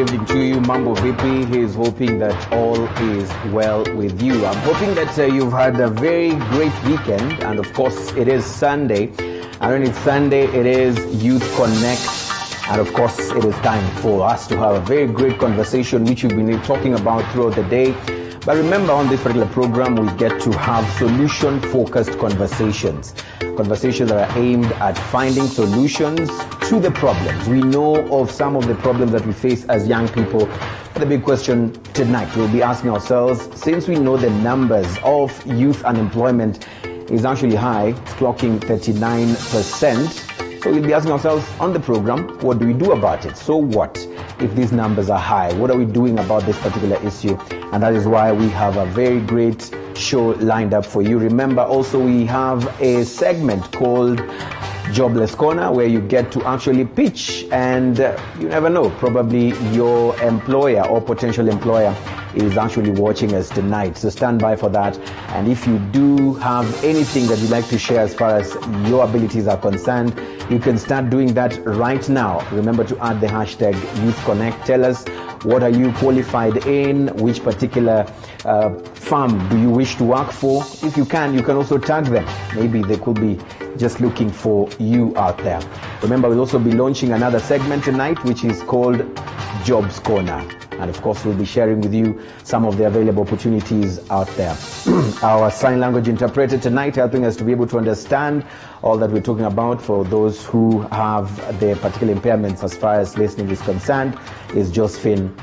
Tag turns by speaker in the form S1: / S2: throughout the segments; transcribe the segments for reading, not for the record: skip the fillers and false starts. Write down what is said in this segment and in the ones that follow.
S1: evening to you. Mambo Vipi. He is hoping that all is well with you. I'm hoping that you've had a very great weekend, and of course it is Sunday. And when it's Sunday, it is Youth Connect, and of course it is time for us to have a very great conversation which we've been talking about throughout the day. But remember, on this particular program, we get to have solution-focused conversations that are aimed at finding solutions to the problems. We know of some of the problems that we face as young people. But the big question tonight, we'll be asking ourselves, since we know the numbers of youth unemployment is actually high, it's clocking 39%. So we'll be asking ourselves on the program, what do we do about it? So what if these numbers are high? What are we doing about this particular issue? And that is why we have a very great show lined up for you. Remember, also we have a segment called Jobless Corner, where you get to actually pitch, and you never know, probably your employer or potential employer is actually watching us tonight. So stand by for that. And if you do have anything that you'd like to share as far as your abilities are concerned, you can start doing that right now. Remember to add the hashtag YouthConnect. Tell us, what are you qualified in? Which particular firm do you wish to work for? If you can also tag them. Maybe they could be just looking for you out there. Remember, we'll also be launching another segment tonight, which is called Jobs Corner. And of course, we'll be sharing with you some of the available opportunities out there. Our sign language interpreter tonight, helping us to be able to understand all that we're talking about for those who have their particular impairments as far as listening is concerned, is Josephine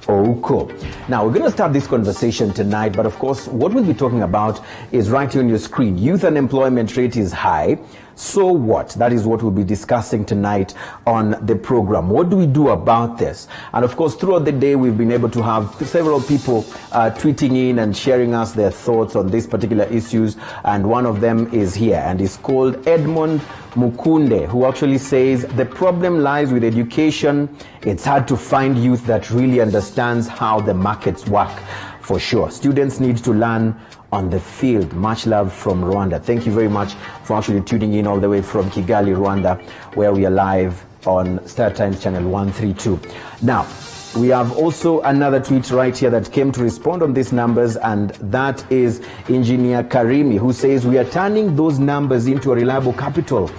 S1: Ouko. Now, we're going to start this conversation tonight, but of course, what we'll be talking about is right here on your screen. Youth unemployment rate is high. So what? That is what we'll be discussing tonight on the program. What do we do about this? And of course, throughout the day, we've been able to have several people tweeting in and sharing us their thoughts on these particular issues. And one of them is here, and is called Edmond Mukunde, who actually says the problem lies with education. It's hard to find youth that really understands how the markets work. For sure, students need to learn on the field. Much love from Rwanda. Thank you very much for actually tuning in all the way from Kigali, Rwanda, where we are live on Star Times channel 132. Now, we have also another tweet right here that came to respond on these numbers, and that is Engineer Karimi, who says we are turning those numbers into a reliable capital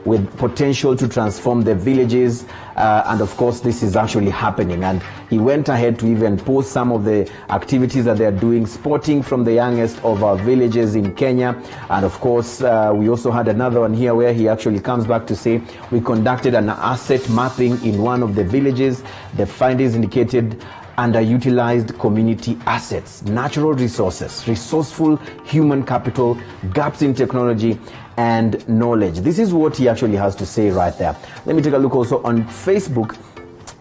S1: with potential to transform the villages, and of course this is actually happening. And he went ahead to even post some of the activities that they're doing, sporting from the youngest of our villages in Kenya. And of course we also had another one here where he actually comes back to say we conducted an asset mapping in one of the villages. The findings indicated underutilized community assets, natural resources, resourceful human capital, gaps in technology and knowledge. This is what he actually has to say right there. Let me take a look also on Facebook.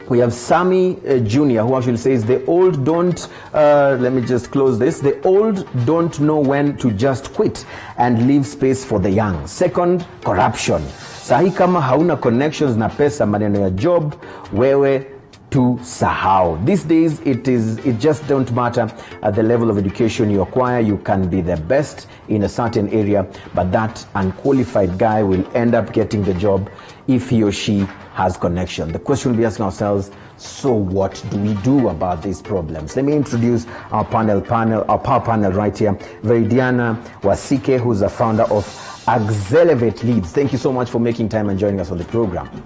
S1: We have Sammy Jr., who actually says the old don't, let me just close this, the old don't know when to just quit and leave space for the young. Second, corruption. Sahi kama hauna connections na pesa, maneno ya job, wewe to sahau. These days, it just don't matter at the level of education you acquire. You can be the best in a certain area, but that unqualified guy will end up getting the job if he or she has connection. The question we'll be asking ourselves, so what do we do about these problems? Let me introduce our power panel right here. Veridiana Wasike, who's the founder of Accelerate Leads. Thank you so much for making time and joining us on the program.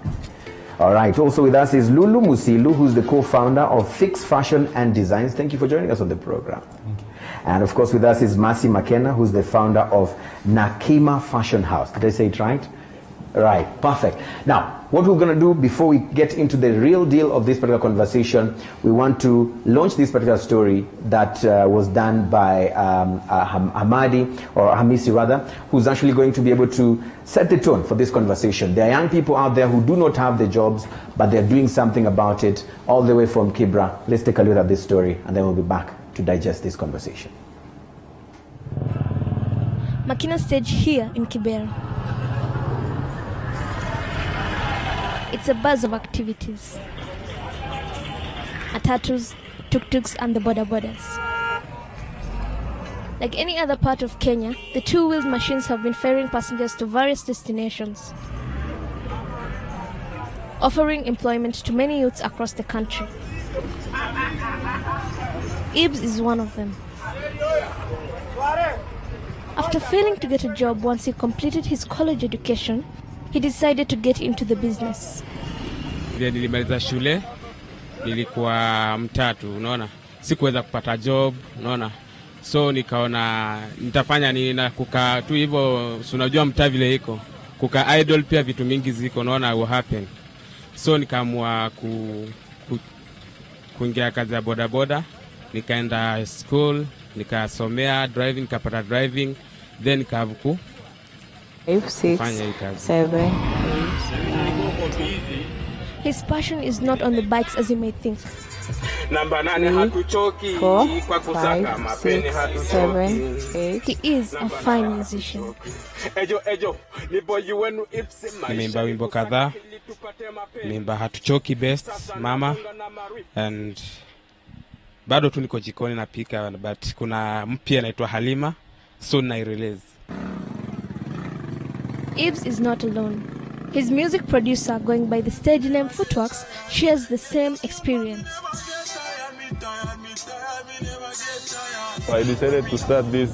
S1: All right, also with us is Lulu Musilu, who's the co-founder of Fix Fashion and Designs. Thank you for joining us on the program. Thank you. And of course with us is Mercy McKenna, who's the founder of Nakima Fashion House. Did I say it right? Right, perfect. Now, what we're going to do before we get into the real deal of this particular conversation, we want to launch this particular story that was done by Hamisi rather, who's actually going to be able to set the tone for this conversation. There are young people out there who do not have the jobs, but they're doing something about it, all the way from Kibra. Let's take a look at this story, and then we'll be back to digest this conversation.
S2: Makina stage here in Kibra. It's a buzz of activities. Matatus, tuk-tuks and the boda-bodas. Like any other part of Kenya, the two-wheeled machines have been ferrying passengers to various destinations, offering employment to many youths across the country. Ibs is one of them. After failing to get a job once he completed his college education, he decided to get into the business.
S3: Nilimaliza shule, nilikuwa mtatu, unaona. Sikuweza kupata job, unaona. So nikaona nitafanya nini na kukaa tu hivyo, unajua mtaa vile iko. Kukaa idle pia vitu mingi ziko, unaona will happen. So nikaamua kuingia kazi ya bodaboda, nikaenda school, nikasomea driving, nikapata driving, then nikavuku
S4: 5, 6, 7, 8.
S2: His passion is not on the bikes as you may think.
S4: 4, 5, 6, 7, 8.
S2: He is a fine musician.
S3: Nimeimba wimbo kadhaa, nimeimba hatuchoki best, mama, and bado tu niko jikoni napika, but kuna mpya inaitwa Halima, so na release.
S2: Ibs is not alone. His music producer, going by the stage name Footworks, shares the same experience.
S5: I decided to start this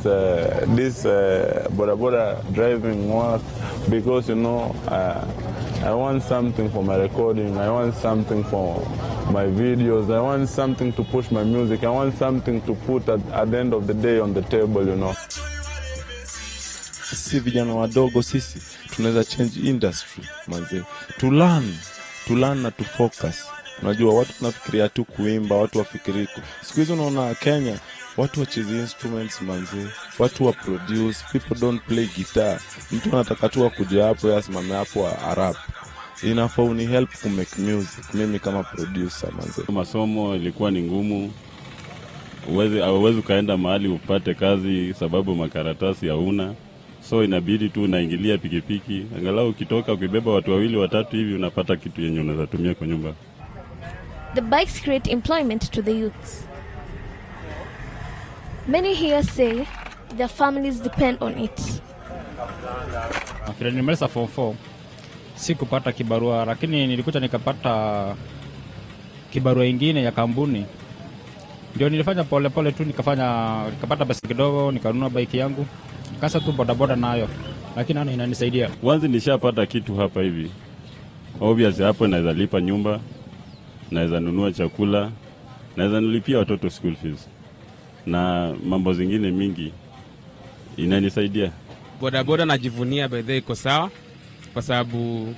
S5: boda driving work because, you know, I want something for my recording, I want something for my videos, I want something to push my music, I want something to put at the end of the day on the table, you know.
S6: Si vijana wadogo sisi tunaweza change industry manze, to learn na to focus. Unajua watu tunafikiria tu kuimba, watu wafikiri siku hizo unaona Kenya watu wacheze instruments manze, watu wa produce, people don't play guitar. Mtu anataka tu kuja hapo yasimame hapo rap. Inafaa uni help to make music. Mimi kama producer manze,
S7: masomo ilikuwa ni ngumu. Uwezi kaenda mahali upate kazi sababu makaratasi hauna. So inabidi tu unaingilia pikipiki. Angalau ukitoka ukibeba watu wawili watatu hivi unapata kitu yenye unaweza tumia kwa nyumba.
S2: The bikes create employment to the youths. Many here say their families depend on it.
S8: After nimaliza form 4 sikupata kibarua, lakini nilikuja nikapata kibarua ingine ya kampuni. Ndio nilifanya pole tu nikapata pesa kidogo, nikanunua bike yangu. Kasa tu bodaboda nayo, lakini inanisaidia.
S7: Once nishapata kitu hapa hivi, obviously hapo naweza lipa nyumba, naweza nunua chakula, naweza nilipia watoto school fees na mambo zingine mingi inanisaidia.
S3: Bodaboda najivunia by the way iko sawa kwa sababu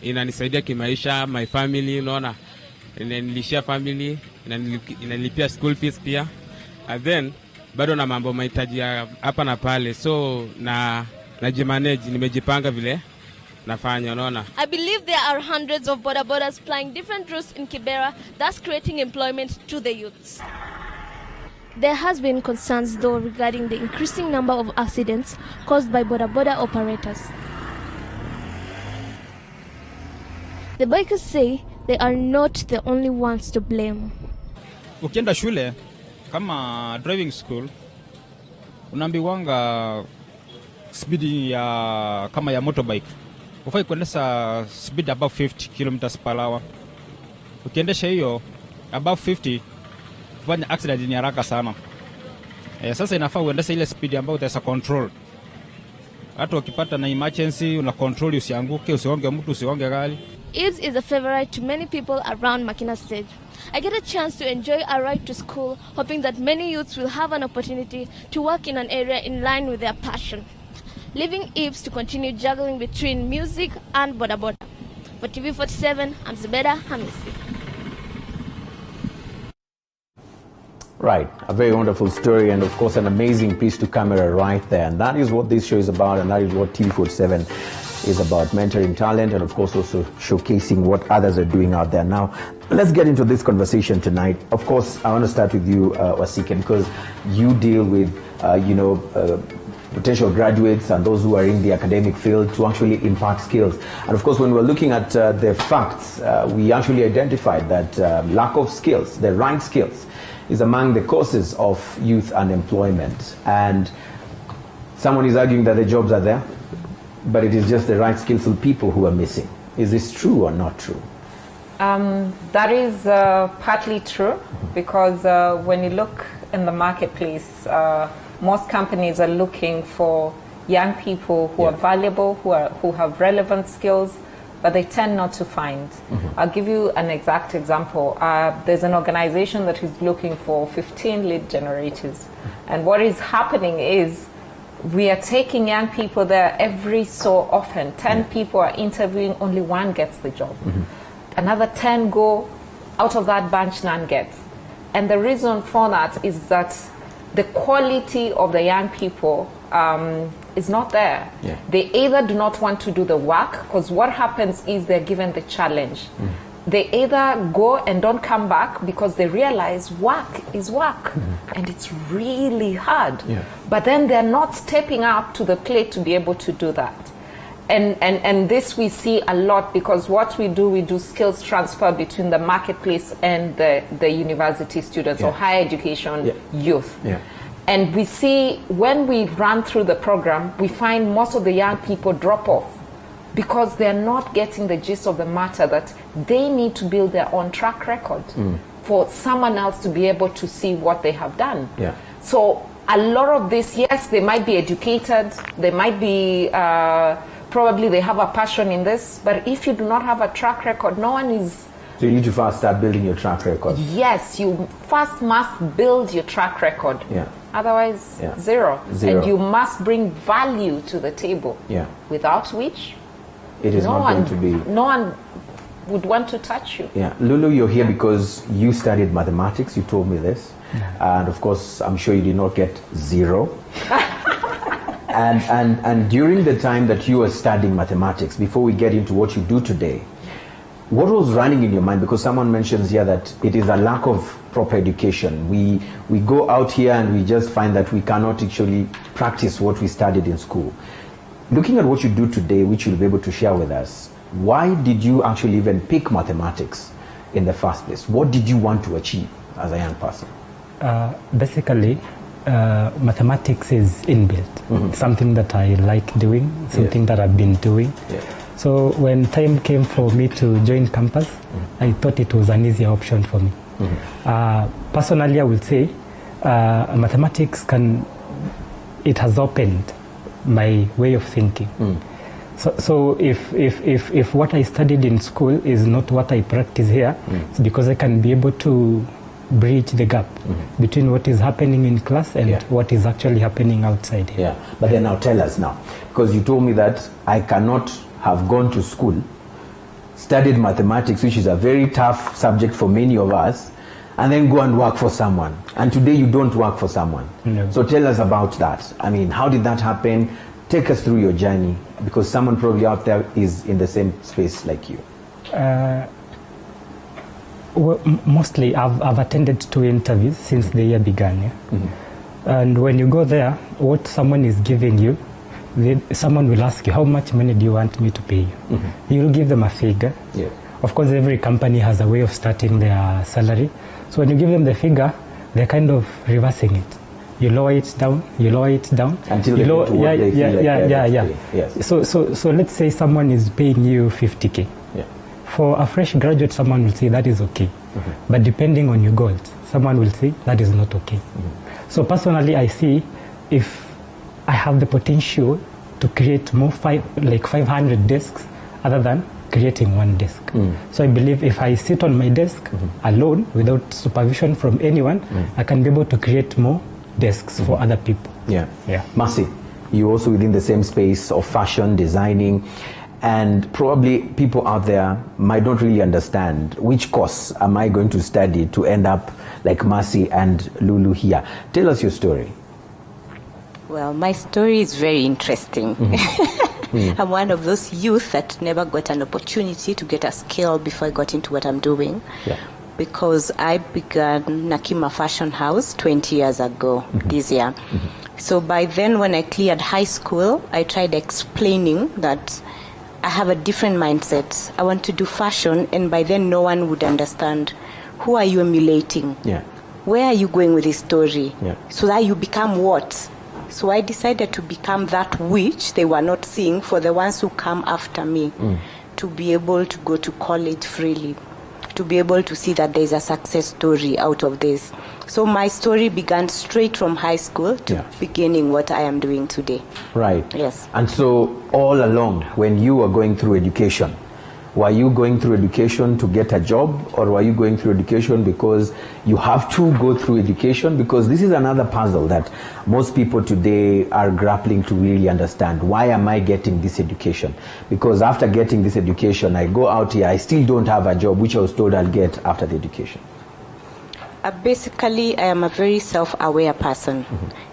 S3: inanisaidia kimaisha, my family, unaona. Inanilishia family, inanilipia school fees pia. And then bado na mambo mahitaji hapa na pale, so najimanage, nimejipanga vile nafanya, unaona.
S2: I believe there are hundreds of bodabodas plying different routes in Kibra, thus creating employment to the youths. There has been concerns though regarding the increasing number of accidents caused by bodaboda operators. The bikers say they are not the only ones to blame.
S8: Ukienda shule kama driving school unaambiwanga speed ya kama ya motorbike ufai kuendesha speed above 50 km/h. Ukiendesha hiyo above 50 kufanya accident ni haraka sana. Sasa inafaa uendeshe ile speed ambayo utaweza control. Hata ukipata na emergency una control, usianguke, usigonge mtu, usigonge gari.
S2: Ibs is a favorite to many people around Makina Stage. I get a chance to enjoy a ride to school, hoping that many youths will have an opportunity to work in an area in line with their passion. Leaving Ibs to continue juggling between music and bodaboda. For TV47, I'm Zubeda Hamisi.
S1: Right, a very wonderful story and of course an amazing piece to camera right there. And that is what this show is about, and that is what TV47 is about, mentoring talent and of course also showcasing what others are doing out there. Now, let's get into this conversation tonight. Of course, I want to start with you, Wasike, because you deal with, potential graduates and those who are in the academic field to actually impart skills. And of course, when we're looking at the facts, we actually identified that lack of skills, the right skills, is among the causes of youth unemployment. And someone is arguing that the jobs are there, but it is just the right skillful people who are missing. Is this true or not true?
S9: That is partly true, because when you look in the marketplace, most companies are looking for young people who are valuable, who have relevant skills, but they tend not to find. I'll give you an exact example. There's an organization that is looking for 15 lead generators. And what is happening is we are taking young people there every so often. 10 people are interviewing, only one gets the job. Another 10 go, out of that bunch, none gets. And the reason for that is that the quality of the young people is not there. They either do not want to do the work, because what happens is they're given the challenge. They either go and don't come back because they realize work is work and it's really hard. But then they're not stepping up to the plate to be able to do that. And this we see a lot, because what we do skills transfer between the marketplace and the university students or higher education youth. And we see when we run through the program, we find most of the young people drop off because they're not getting the gist of the matter, that they need to build their own track record for someone else to be able to see what they have done. So a lot of this, yes, they might be educated, they might be, probably they have a passion in this, but if you do not have a track record, no one is...
S1: So you need to first start building your track record.
S9: Yes, you first must build your track record. Otherwise, zero. And you must bring value to the table. Without which,
S1: it is not going to be...
S9: No one would want to touch you.
S1: Lulu, you're here because you studied mathematics. You told me this. And of course, I'm sure you did not get 0. And during the time that you were studying mathematics, before we get into what you do today, what was running in your mind? Because someone mentions here that it is a lack of proper education. We go out here and we just find that we cannot actually practice what we studied in school. Looking at what you do today, which you'll be able to share with us, why did you actually even pick mathematics in the first place? What did you want to achieve as a young person?
S10: Basically, mathematics is inbuilt. Something that I like doing, something that I've been doing. So when time came for me to join campus, I thought it was an easier option for me. Personally, I would say mathematics it has opened my way of thinking. So if what I studied in school is not what I practice here, it's because I can be able to bridge the gap between what is happening in class and what is actually happening outside here.
S1: But then now tell us now, because you told me that I cannot have gone to school, studied mathematics, which is a very tough subject for many of us, and then go and work for someone. And today you don't work for someone. So tell us about that. I mean, how did that happen? Take us through your journey, because someone probably out there is in the same space like you.
S10: Well, mostly I've attended 2 interviews since the year began. And when you go there, what someone is giving you, someone will ask you, how much money do you want me to pay you? You'll give them a figure. Of course, every company has a way of starting their salary. So when you give them the figure, they're kind of reversing it. You lower it down, you lower it down.
S1: Until they get to what they feel like.
S10: So let's say someone is paying you 50K. For a fresh graduate, someone will say that is okay. But depending on your goals, someone will say that is not okay. So personally, I see if I have the potential to create more 500 desks other than creating one desk. So I believe if I sit on my desk alone without supervision from anyone, I can be able to create more desks for other people.
S1: Mercy, you also within the same space of fashion, designing, and probably people out there might not really understand which course am I going to study to end up like Mercy and Lulu here. Tell us your story.
S11: Well, my story is very interesting. I'm one of those youth that never got an opportunity to get a skill before I got into what I'm doing. Because I began Nakima Fashion House 20 years ago, this year. So by then, when I cleared high school, I tried explaining that I have a different mindset. I want to do fashion, and by then no one would understand. Who are you emulating? Where are you going with this story? So that you become what? So I decided to become that which they were not seeing for the ones who come after me, to be able to go to college freely. to be able to see that there's a success story out of this. So my story began straight from high school to beginning what I am doing today.
S1: Right.
S11: Yes.
S1: And so all along, when you were going through education, were you going through education to get a job, or were you going through education because you have to go through education? Because this is another puzzle that most people today are grappling to really understand. Why am I getting this education? Because after getting this education, I go out here, I still don't have a job, which I was told I'll get after the education.
S11: Basically, I am a very self-aware person,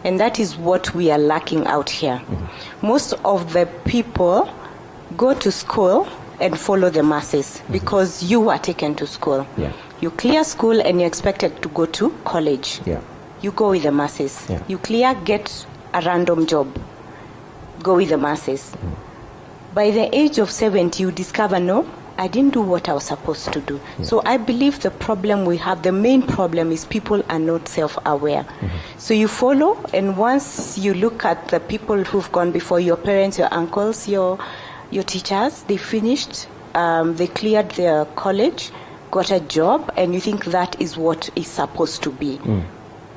S11: and that is what we are lacking out here. Most of the people go to school and follow the masses because you were taken to school.
S1: Yeah.
S11: You clear school and you're expected to go to college.
S1: Yeah.
S11: You go with the masses.
S1: Yeah.
S11: You clear, get a random job. Go with the masses. By the age of 70, you discover, no, I didn't do what I was supposed to do.
S1: Yeah.
S11: So I believe the problem we have, the main problem is people are not self-aware. So you follow, and once you look at the people who've gone before, your parents, your uncles, your teachers, they finished, they cleared their college, got a job, and you think that is what is supposed to be.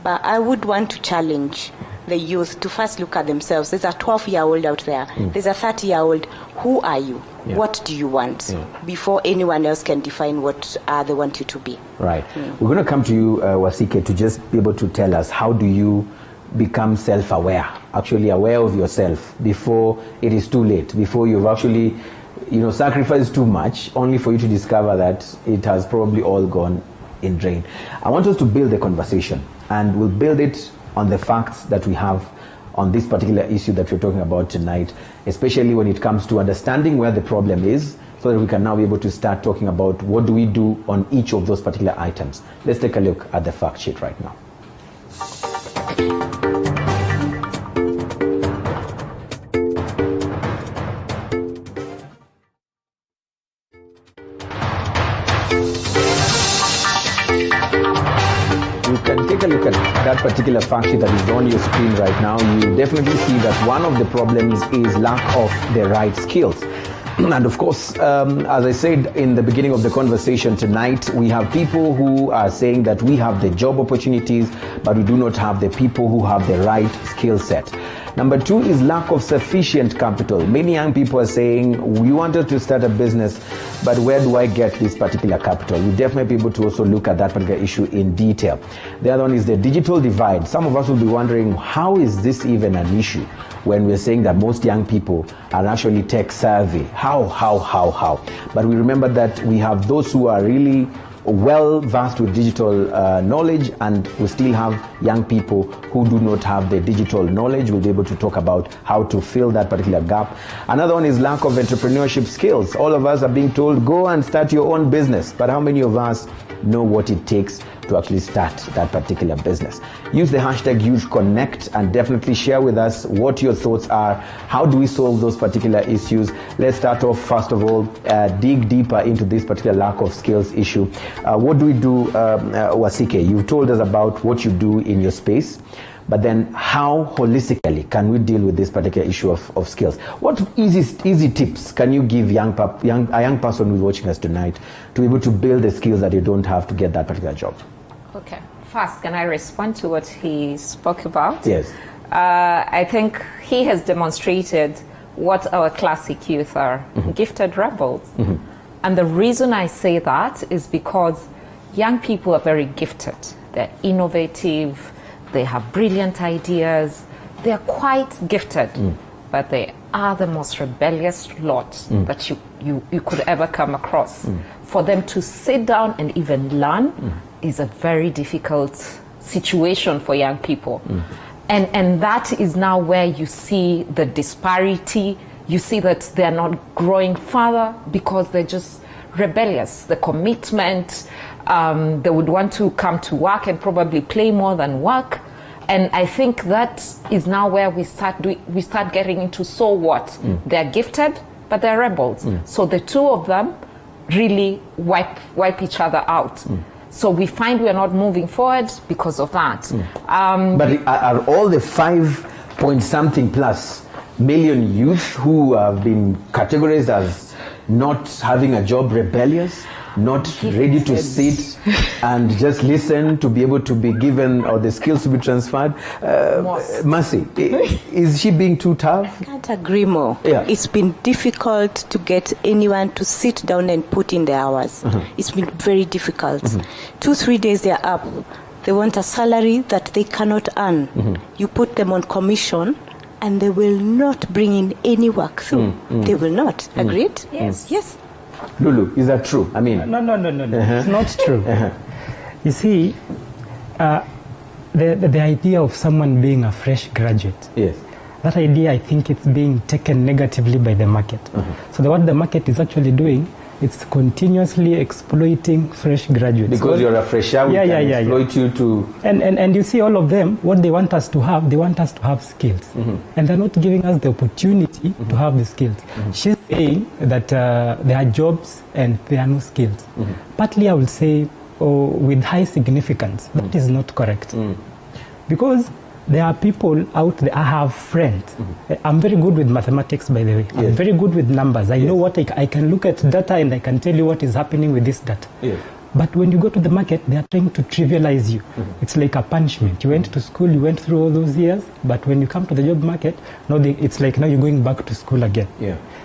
S11: But I would want to challenge the youth to first look at themselves. There's a 12-year-old out there. There's a 30-year-old. Who are you?
S1: Yeah.
S11: What do you want? Before anyone else can define what they want you to be.
S1: Right. We're going to come to you, Wasike, to just be able to tell us, how do you become self-aware, actually aware of yourself before it is too late, before you've actually, sacrificed too much, only for you to discover that it has probably all gone in drain. I want us to build a conversation, and we'll build it on the facts that we have on this particular issue that we're talking about tonight, especially when it comes to understanding where the problem is, so that we can now be able to start talking about what do we do on each of those particular items. Let's take a look at the fact sheet right now. You can take a look at that particular fact sheet that is on your screen right now. You definitely see that one of the problems is lack of the right skills. And of course, as I said in the beginning of the conversation tonight, we have people who are saying that we have the job opportunities, but we do not have the people who have the right skill set. Number two is lack of sufficient capital. Many young people are saying, we wanted to start a business, but where do I get this particular capital? We definitely be able to also look at that particular issue in detail. The other one is the digital divide. Some of us will be wondering, how is this even an issue when we're saying that most young people are actually tech savvy? How? But we remember that we have those who are really well versed with digital knowledge, and we still have young people who do not have the digital knowledge. We'll be able to talk about how to fill that particular gap. Another one is lack of entrepreneurship skills. All of us are being told, go and start your own business, but how many of us know what it takes to actually start that particular business? Use the hashtag YouthConnect and definitely share with us what your thoughts are. How do we solve those particular issues? Let's start off, first of all, dig deeper into this particular lack of skills issue. What do we do, Wasike? You've told us about what you do in your space, but then how holistically can we deal with this particular issue of skills? What easy tips can you give a young person who's watching us tonight to be able to build the skills that you don't have to get that particular job?
S9: Okay. First, can I respond to what he spoke about?
S1: Yes.
S9: I think he has demonstrated what our classic youth are, gifted rebels. And the reason I say that is because young people are very gifted. They're innovative, they have brilliant ideas, they're quite gifted, but they are the most rebellious lot that you could ever come across. For them to sit down and even learn is a very difficult situation for young people. And that is now where you see the disparity. You see that they're not growing further because they're just rebellious. The commitment, they would want to come to work and probably play more than work. And I think that is now where we start getting into, so what? They're gifted, but they're rebels. So the two of them really wipe each other out. So we find we are not moving forward because of that.
S1: But are all the 5-point-something plus million youth who have been categorized as not having a job rebellious? not ready to sit and just listen to be able to be given or the skills to be transferred. Mercy, is she being too tough?
S11: I can't agree more.
S1: Yeah.
S11: It's been difficult to get anyone to sit down and put in the hours. It's been very difficult. 2-3 days they're up. They want a salary that they cannot earn. You put them on commission and they will not bring in any work through. They will not. Agreed? Yes. Yes.
S1: Lulu, is that true? I mean,
S10: No. It's not true. You see, the idea of someone being a fresh graduate,
S1: yes,
S10: that idea, I think it's being taken negatively by the market. So what the market is actually doing, it's continuously exploiting fresh graduates.
S1: Because you're a fresher, we can exploit you to...
S10: And you see all of them, what they want us to have, they want us to have skills. And they're not giving us the opportunity to have the skills. She's saying that there are jobs and there are no skills. Partly I will say, with high significance, that is not correct. Because there are people out there, I have friends. I'm very good with mathematics, by the way. I'm very good with numbers. I know what I can look at data and I can tell you what is happening with this data. But when you go to the market, they are trying to trivialize you. It's like a punishment. You went to school, you went through all those years, but when you come to the job market, it's like now you're going back to school again.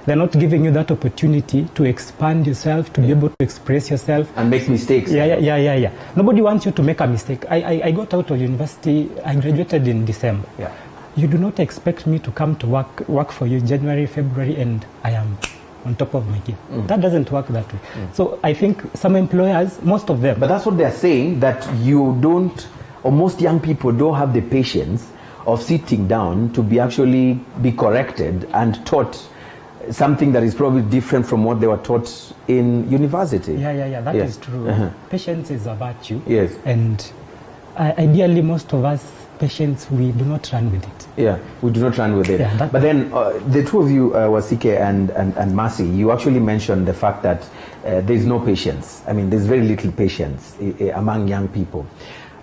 S10: They're not giving you that opportunity to expand yourself, to be able to express yourself.
S1: And make mistakes.
S10: Yeah. Nobody wants you to make a mistake. I got out of university, I graduated in December. You do not expect me to come to work for you in January, February, and I am on top of my game. That doesn't work that way. So I think some employers, most of them...
S1: But that's what they're saying, that you don't, or most young people don't have the patience of sitting down to be corrected and taught something that is probably different from what they were taught in university.
S10: Yeah, that is true. Patience is a virtue.
S1: Yes.
S10: And ideally, most of us, patience, we do not run with it.
S1: Yeah, we do not run with it.
S10: Yeah,
S1: but then the two of you, Wasike and Mercy, you actually mentioned the fact that there's no patience. I mean, there's very little patience among young people.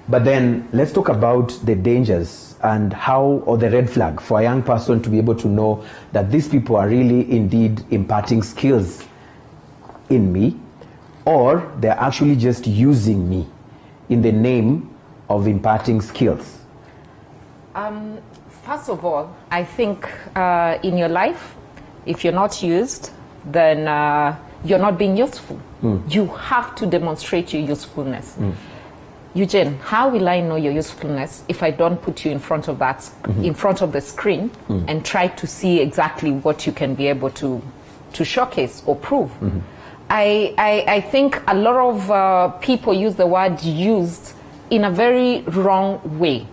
S1: But then let's talk about the dangers and how, or the red flag for a young person to be able to know that these people are really indeed imparting skills in me, or they're actually just using me in the name of imparting skills.
S9: First of all, I think in your life, if you're not used, then you're not being useful. You have to demonstrate your usefulness. Eugene, how will I know your usefulness if I don't put you in front of that, in front of the screen, and try to see exactly what you can be able to showcase or prove? I think a lot of people use the word used in a very wrong way.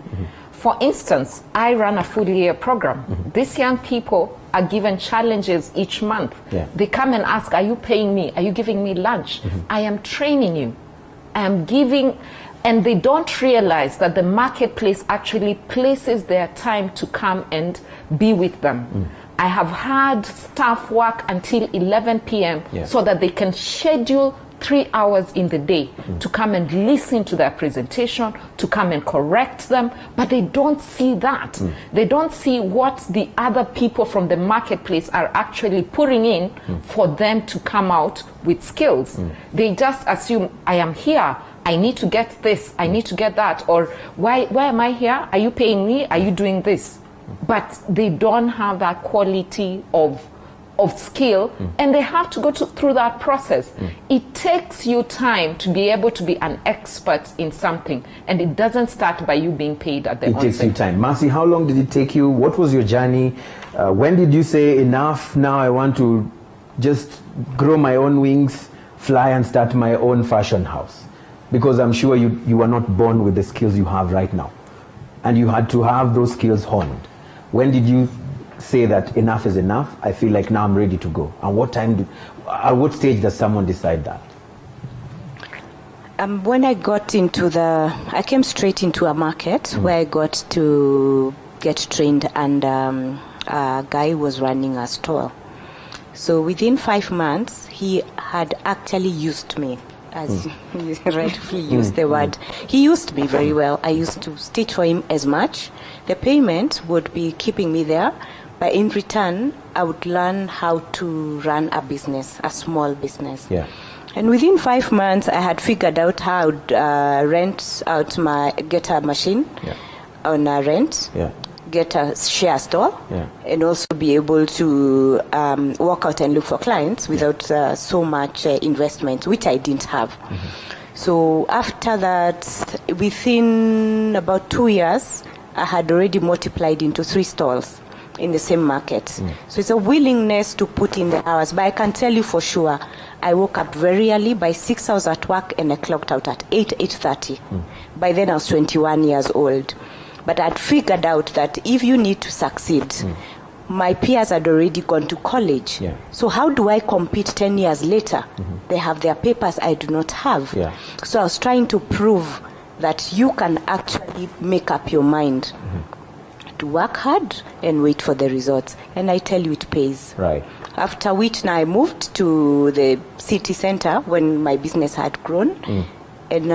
S9: For instance, I run a full year program. These young people are given challenges each month. They come and ask, are you paying me? Are you giving me lunch? I am training you. I am giving, and they don't realize that the marketplace actually places their time to come and be with them. I have had staff work until 11 p.m. so that they can schedule 3 hours in the day to come and listen to their presentation, to come and correct them, but they don't see that. They don't see what the other people from the marketplace are actually putting in for them to come out with skills. They just assume, I am here, I need to get this, I need to get that, or why am I here? Are you paying me? Are you doing this? But they don't have that quality of skill, and they have to go through that process. It takes you time to be able to be an expert in something, and it doesn't start by you being paid at the onset.
S1: It takes you time. Mercy, how long did it take you? What was your journey? When did you say, enough, now I want to just grow my own wings, fly and start my own fashion house? Because I'm sure you were not born with the skills you have right now, and you had to have those skills honed. When did you say that enough is enough, I feel like now I'm ready to go? And at what stage does someone decide that?
S11: When I got I came straight into a market where I got to get trained, and a guy was running a store. So within 5 months, he had actually used me, as you rightfully used the word. He used me very well. I used to stitch for him as much. The payment would be keeping me there, but in return, I would learn how to run a business, a small business. And within 5 months, I had figured out how to get a machine on a rent, get a share store, and also be able to walk out and look for clients without so much investment, which I didn't have. So after that, within about 2 years, I had already multiplied into 3 stalls in the same market. So it's a willingness to put in the hours. But I can tell you for sure, I woke up very early. By 6 I was at work and I clocked out at 8:30. By then I was 21 years old. But I'd figured out that if you need to succeed, my peers had already gone to college. So how do I compete 10 years later? They have their papers, I do not have. So I was trying to prove that you can actually make up your mind to work hard and wait for the results. And I tell you, it pays.
S1: Right.
S11: After which now I moved to the city center when my business had grown. And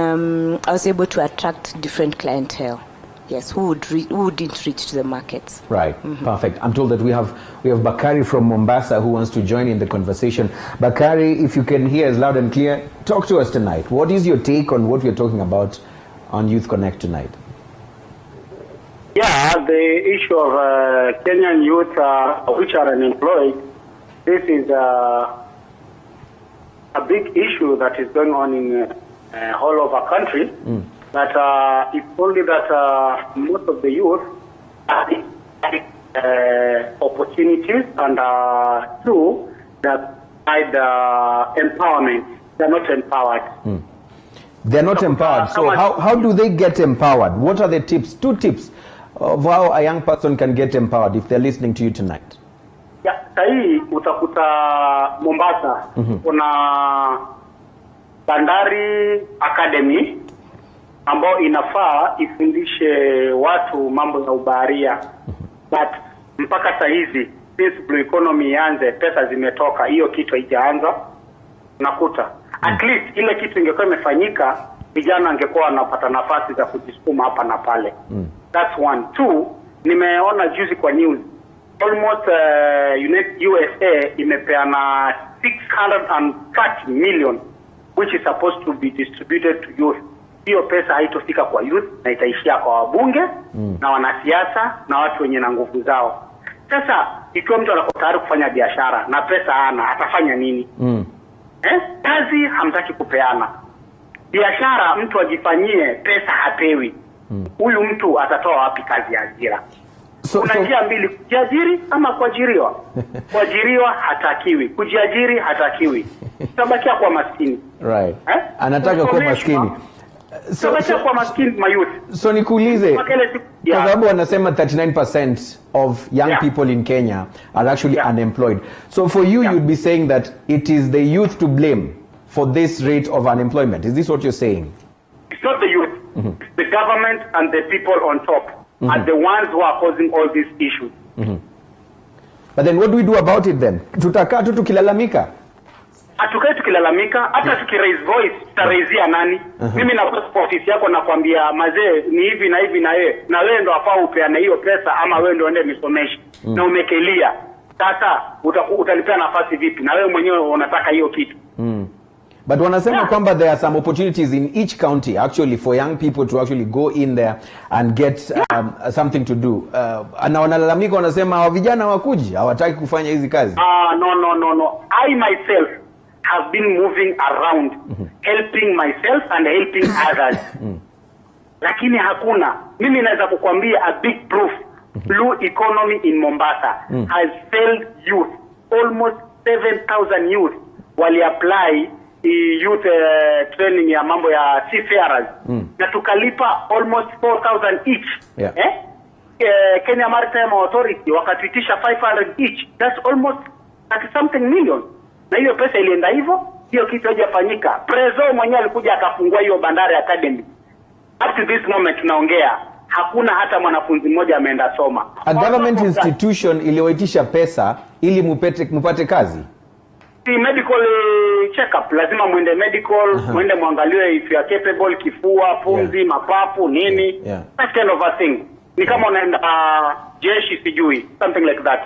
S11: I was able to attract different clientele. Yes, who didn't reach to the markets.
S1: Right, perfect. I'm told that we have Bakari from Mombasa who wants to join in the conversation. Bakari, if you can hear us loud and clear, talk to us tonight. What is your take on what we're talking about on Youth Connect tonight?
S12: Yeah, the issue of Kenyan youth which are unemployed, this is a big issue that is going on in all over country. But it's only that most of the youth have opportunities and two, that provide empowerment. They're not empowered.
S1: They're not empowered. So how do they get empowered? What are the tips? 2 tips of how a young person can get empowered if they're listening to you tonight.
S12: Yeah, sahi utakuta Mombasa kuna Bandari Academy ambao inafaa ifundishe watu mambo ya ubaharia. But mpaka saa hizi since blue economy ianze, pesa zimetoka, hiyo kitu haijaanza. Nakuta at least ile kitu ingekuwa imefanyika, vijana angekuwa wanapata nafasi za kujisukuma hapa na pale. That's 1. 2, nimeona juzi kwa news almost USA imepeana 630 million which is supposed to be distributed to youth. Hiyo pesa haitofika kwa youth na itaishia kwa wabunge na wanasiasa na watu wenye na nguvu zao. Sasa ikiwa mtu anakuwa tayari kufanya biashara na pesa hana, atafanya nini? Kazi hamtaki kupeana. Biashara mtu ajifanyie, pesa hapewi. Huyu mtu atatoa wapi kazi ya ajira? Kuna njia mbili, kujiajiri ama kuajiriwa. Kuajiriwa hatakiwi, kujiajiri hatakiwi. Tabakia kwa maskini.
S1: Right. Anataka kuwa maskini.
S12: Kwa maskini mayouth.
S1: So nikuulize, kwa sababu wanasema 39% of young people in Kenya are actually unemployed. So for you, you'd be saying that it is the youth to blame for this rate of unemployment. Is this what you're saying?
S12: It's not the youth. It's the government and the people on top are the ones who are causing all these issues.
S1: But then what do we do about it then? Tutakaa tu tukilalamika?
S12: Hatukai tukilalamika, hata tukiraise voice, tutaraizia nani? Mimi na ofisi yako nakwambia mazee ni hivi na hivi na wewe ndo afaa upeane hiyo pesa ama wewe ndo ende misomeshe. Na umekelia. Sasa utalipia nafasi vipi? Na wewe mwenyewe unataka hiyo kitu.
S1: But wanasema kwamba there are some opportunities in each county actually for young people to actually go in there and get something to do. Na wanalalamika wanasema vijana wakuji, hawataki kufanya hizi kazi.
S12: No. I myself have been moving around helping myself and helping others. Lakini hakuna. Mimi naweza kukwambia a big proof. Blue economy in Mombasa has failed youth. Almost 7,000 youth wali apply youth training ya mambo ya seafarers. Na tukalipa almost 4,000 each. Kenya Maritime Authority wakatuitisha 500 each. That's almost 30-something million. Na hiyo pesa ilienda hivyo, hiyo kitu hajafanyika. Prezo mwenyewe alikuja akafungua hiyo Bandari Academy. Up to this moment tunaongea, hakuna hata mwanafunzi mmoja ameenda soma.
S1: A government institution iliyoitisha pesa ili mupate kazi.
S12: Si medical check-up, lazima muende medical, muende muangaliwe if you are capable, kifua, pumzi, mapafu, nini. That kind of a thing. Ni kama unaenda jeshi sijui, something like that.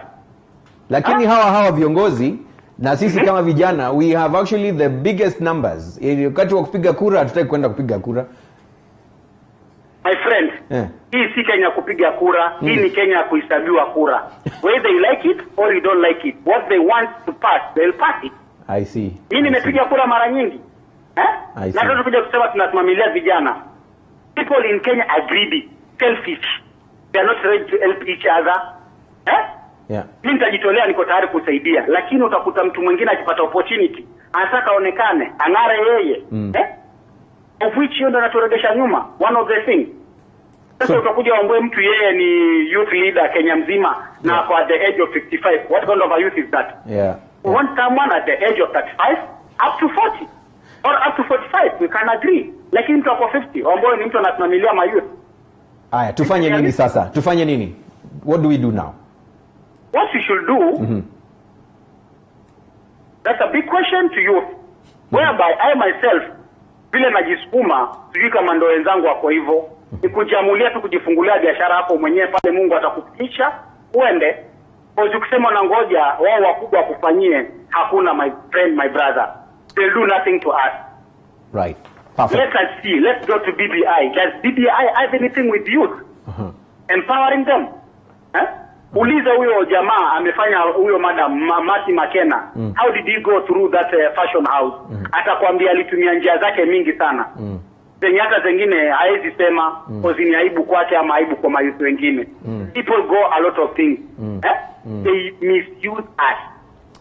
S1: Lakini hawa viongozi Na sisi kama vijana, we have actually the biggest numbers. Wakati wa kupiga kura, hatutaki kwenda kupiga kura.
S12: My friend, hii si Kenya kupiga kura, hii ni Kenya kuhesabiwa kura. Whether they like it or you don't like it, what they want to pass, they'll pass it.
S1: I see.
S12: Mimi nimepiga kura mara nyingi. Na ndio tukuja kusema tunasimamilia vijana. People in Kenya are greedy, selfish. They are not ready to help each other.
S1: Yeah.
S12: Mimi nitajitolea, niko tayari kusaidia, lakini utakuta mtu mwingine akipata opportunity, anataka aonekane, ang'are yeye. Of which hiyo ndo anaturegesha nyuma. One of the things. Sasa utakuja waambie mtu yeye ni youth leader Kenya mzima na kwa the age of 55. What kind of a youth is that?
S1: Yeah.
S12: We want someone at the age of 35 up to 40 or up to 45. We can agree. Lakini mtu ako 50, ambaye ni mtu anasimamilia mayouth.
S1: Aya, tufanye nini sasa? Tufanye nini? What do we do now?
S12: What we should do, that's a big question to you. Whereby I myself, vile najisukuma, sijui kama ndo wenzangu wako hivyo, ni kujiamulia tu kujifungulia biashara hapo mwenyewe pale Mungu atakufikisha, uende. Kwa ukisema na ngoja wao wakubwa kufanyie, hakuna my friend, my brother. They'll do nothing to us.
S1: Right. Perfect.
S12: Let us see. Let's go to BBI. Does BBI have anything with youth? Empowering them? Uliza huyo jamaa amefanya huyo madam Mati Makena. How did he go through that fashion house? Atakwambia alitumia njia zake mingi sana. Zenye hata zingine haezi sema ni aibu kwake ama aibu kwa mayuth wengine. People go a lot of things. They misuse us.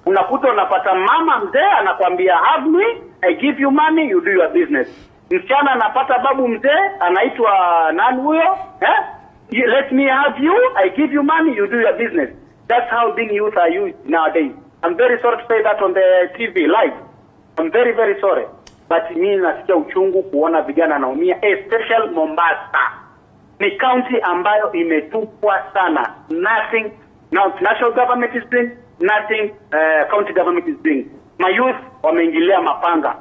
S12: Unakuta unapata mama mzee anakwambia have me, I give you money, you do your business. Msichana anapata babu mzee anaitwa nani huyo? Let me have you, I give you money, you do your business. That's how being youth are used nowadays. I'm very sorry to say that on the TV live. I'm very, very sorry. But mimi nasikia uchungu kuona vijana naumia, especially Mombasa. Ni county ambayo imetupwa sana. Nothing national government is doing, nothing county government is doing. My youth wameingilia mapanga.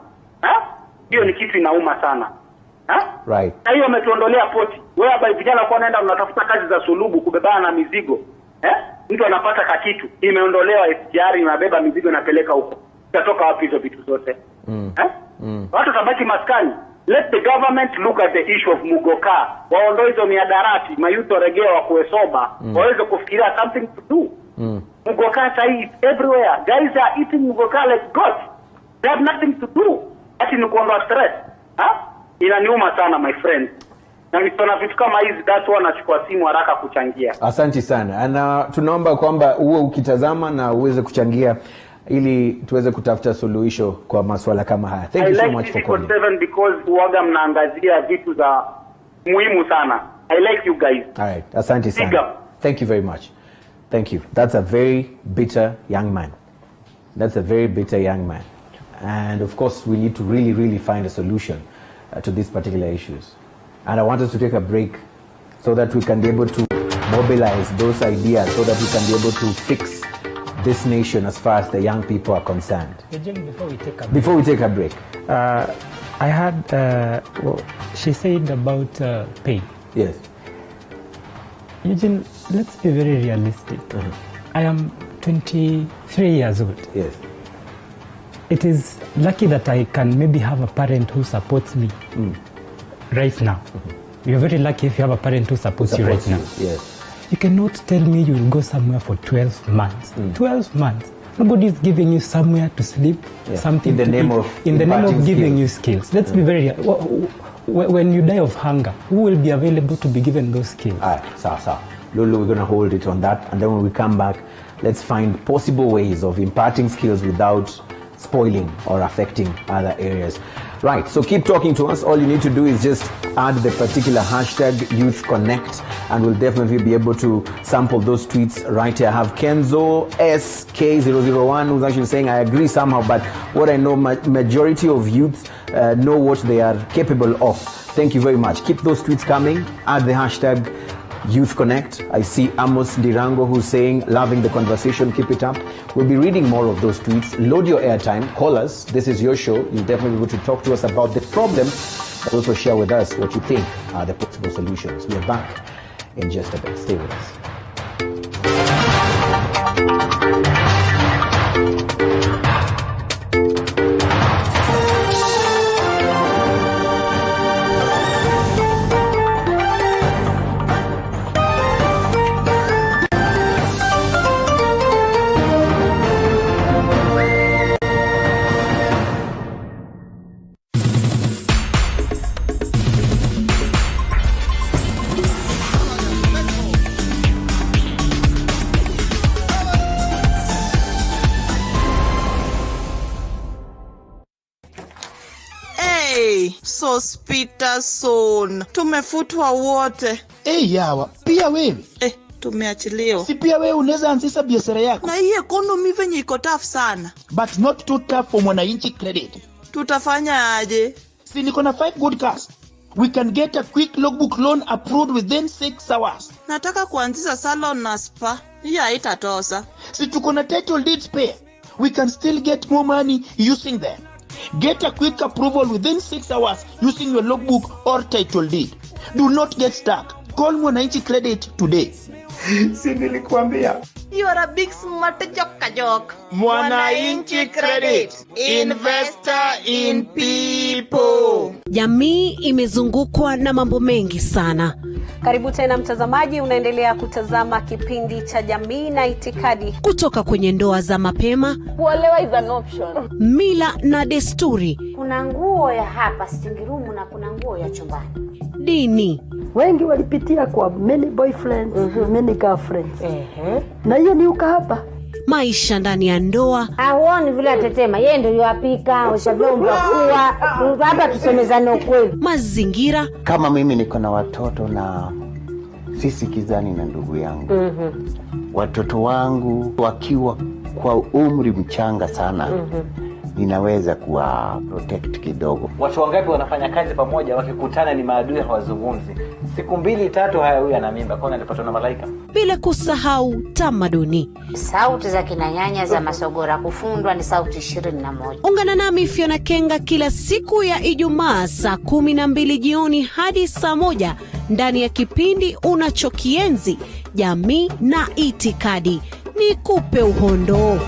S12: Hiyo ni kitu inauma sana.
S1: Right.
S12: Na hiyo wametuondolea poti. Wewe vijana kwa naenda unatafuta kazi za sulubu kubebana na mizigo. Mtu anapata kakitu. Imeondolewa SGR inabeba mizigo inapeleka huko. Utatoka wapi hizo vitu zote? Watu tabaki maskani. Let the government look at the issue of Mugoka. Waondoe hizo miadarati, mayuto regea wa kuesoba. Waweze kufikiria something to do. Mugoka sahi is everywhere. Guys are eating Mugoka like gods. They have nothing to do. Ati ni kuondoa stress. Inaniuma sana my friend. Na nitona vitu kama hizi datu wanachukua simu haraka kuchangia.
S1: Asante sana. Na tunaomba kwamba uwe ukitazama na uweze kuchangia ili tuweze kutafuta suluhisho kwa masuala kama haya. Thank you so much for calling. I like
S12: because uwaga mnaangazia vitu za muhimu sana. I like you guys.
S1: All right. Asante sana. Thank you very much. Thank you. That's a very bitter young man. That's a very bitter young man. And of course we need to really find a solution to these particular issues. And I want us to take a break so that we can be able to mobilize those ideas so that we can be able to fix this nation as far as the young people are concerned.
S10: Eugene,
S1: before we take a break.
S10: I had, she said about pain.
S1: Yes.
S10: Eugene, let's be very realistic. I am 23 years old.
S1: Yes.
S10: It is lucky that I can maybe have a parent who supports me right now. You're very lucky if you have a parent who supports you right now.
S1: Yes.
S10: You cannot tell me you will go somewhere for 12 months. 12 months. Nobody is giving you somewhere to sleep, something
S1: in the
S10: to
S1: name
S10: eat,
S1: of
S10: in the name of giving
S1: skills.
S10: you skills. Let's be very when you die of hunger, who will be available to be given those skills?
S1: All right, so Lulu, we're going to hold it on that, and then when we come back, let's find possible ways of imparting skills without spoiling or affecting other areas. Right, so keep talking to us. All you need to do is just add the particular hashtag YouthConnect, and we'll definitely be able to sample those tweets right here. I have Kenzo SK001 who's actually saying, I agree somehow, but what I know, majority of youths know what they are capable of. Thank you very much. Keep those tweets coming. Add the hashtag Youth Connect. I see Amos Ndirango who's saying, loving the conversation, keep it up. We'll be reading more of those tweets. Load your airtime, call us. This is your show. You'll definitely be able to talk to us about the problem, but also share with us what you think are the possible solutions. We're back in just a bit. Stay with us.
S13: Alphonsus Peterson. Tumefutwa wote.
S14: Yawa, pia wewe?
S13: Tumeachiliwa.
S14: Si pia wewe unaweza anzisha biashara yako?
S13: Na hii economy venye iko tough sana.
S14: But not too tough for Mwananchi Credit.
S13: Tutafanya aje?
S14: Si niko na 5 good cars. We can get a quick logbook loan approved within 6 hours.
S13: Nataka kuanzisha salon na spa. Hii haitatosa.
S14: Si tuko na title deeds pay. We can still get more money using them. Get a quick approval within 6 hours using your logbook or title deed. Do not get stuck. Call Mwananchi Credit today. Si nilikuambia.
S13: You are a big smart joke.
S14: Mwananchi Credit. Investor in people.
S15: Jamii imezungukwa na mambo mengi sana.
S16: Karibu tena mtazamaji, unaendelea kutazama kipindi cha Jamii na Itikadi.
S15: Kutoka kwenye ndoa za mapema,
S16: kuolewa is an option.
S15: Mila na desturi.
S17: Kuna nguo ya hapa sitting room na kuna nguo ya chumbani.
S15: Dini.
S18: Wengi walipitia kwa many boyfriends, many girlfriends. Na hiyo ni ukahaba.
S15: Maisha ndani ya ndoa.
S17: Huoni vile atetema, yeye ndio yuapika, ushavyomba kuwa, hapa tusomezane ukweli.
S15: Mazingira.
S19: Kama mimi niko na watoto na sisi kizani na ndugu yangu. Watoto wangu wakiwa kwa umri mchanga sana. Ninaweza kuwa protect kidogo.
S1: Watu wangapi wanafanya kazi pamoja wakikutana ni maadui hawazungumzi. Siku 2-3 haya huyu ana mimba, kwa nini alipatwa na malaika?
S15: Bila kusahau tamaduni.
S17: Sauti za kina nyanya za Masogora kufundwa ni sauti 21.
S15: Ungana nami Fiona Kenga kila siku ya Ijumaa saa 12 jioni hadi saa 1 ndani ya kipindi unachokienzi Jamii na Itikadi. Nikupe uhondo.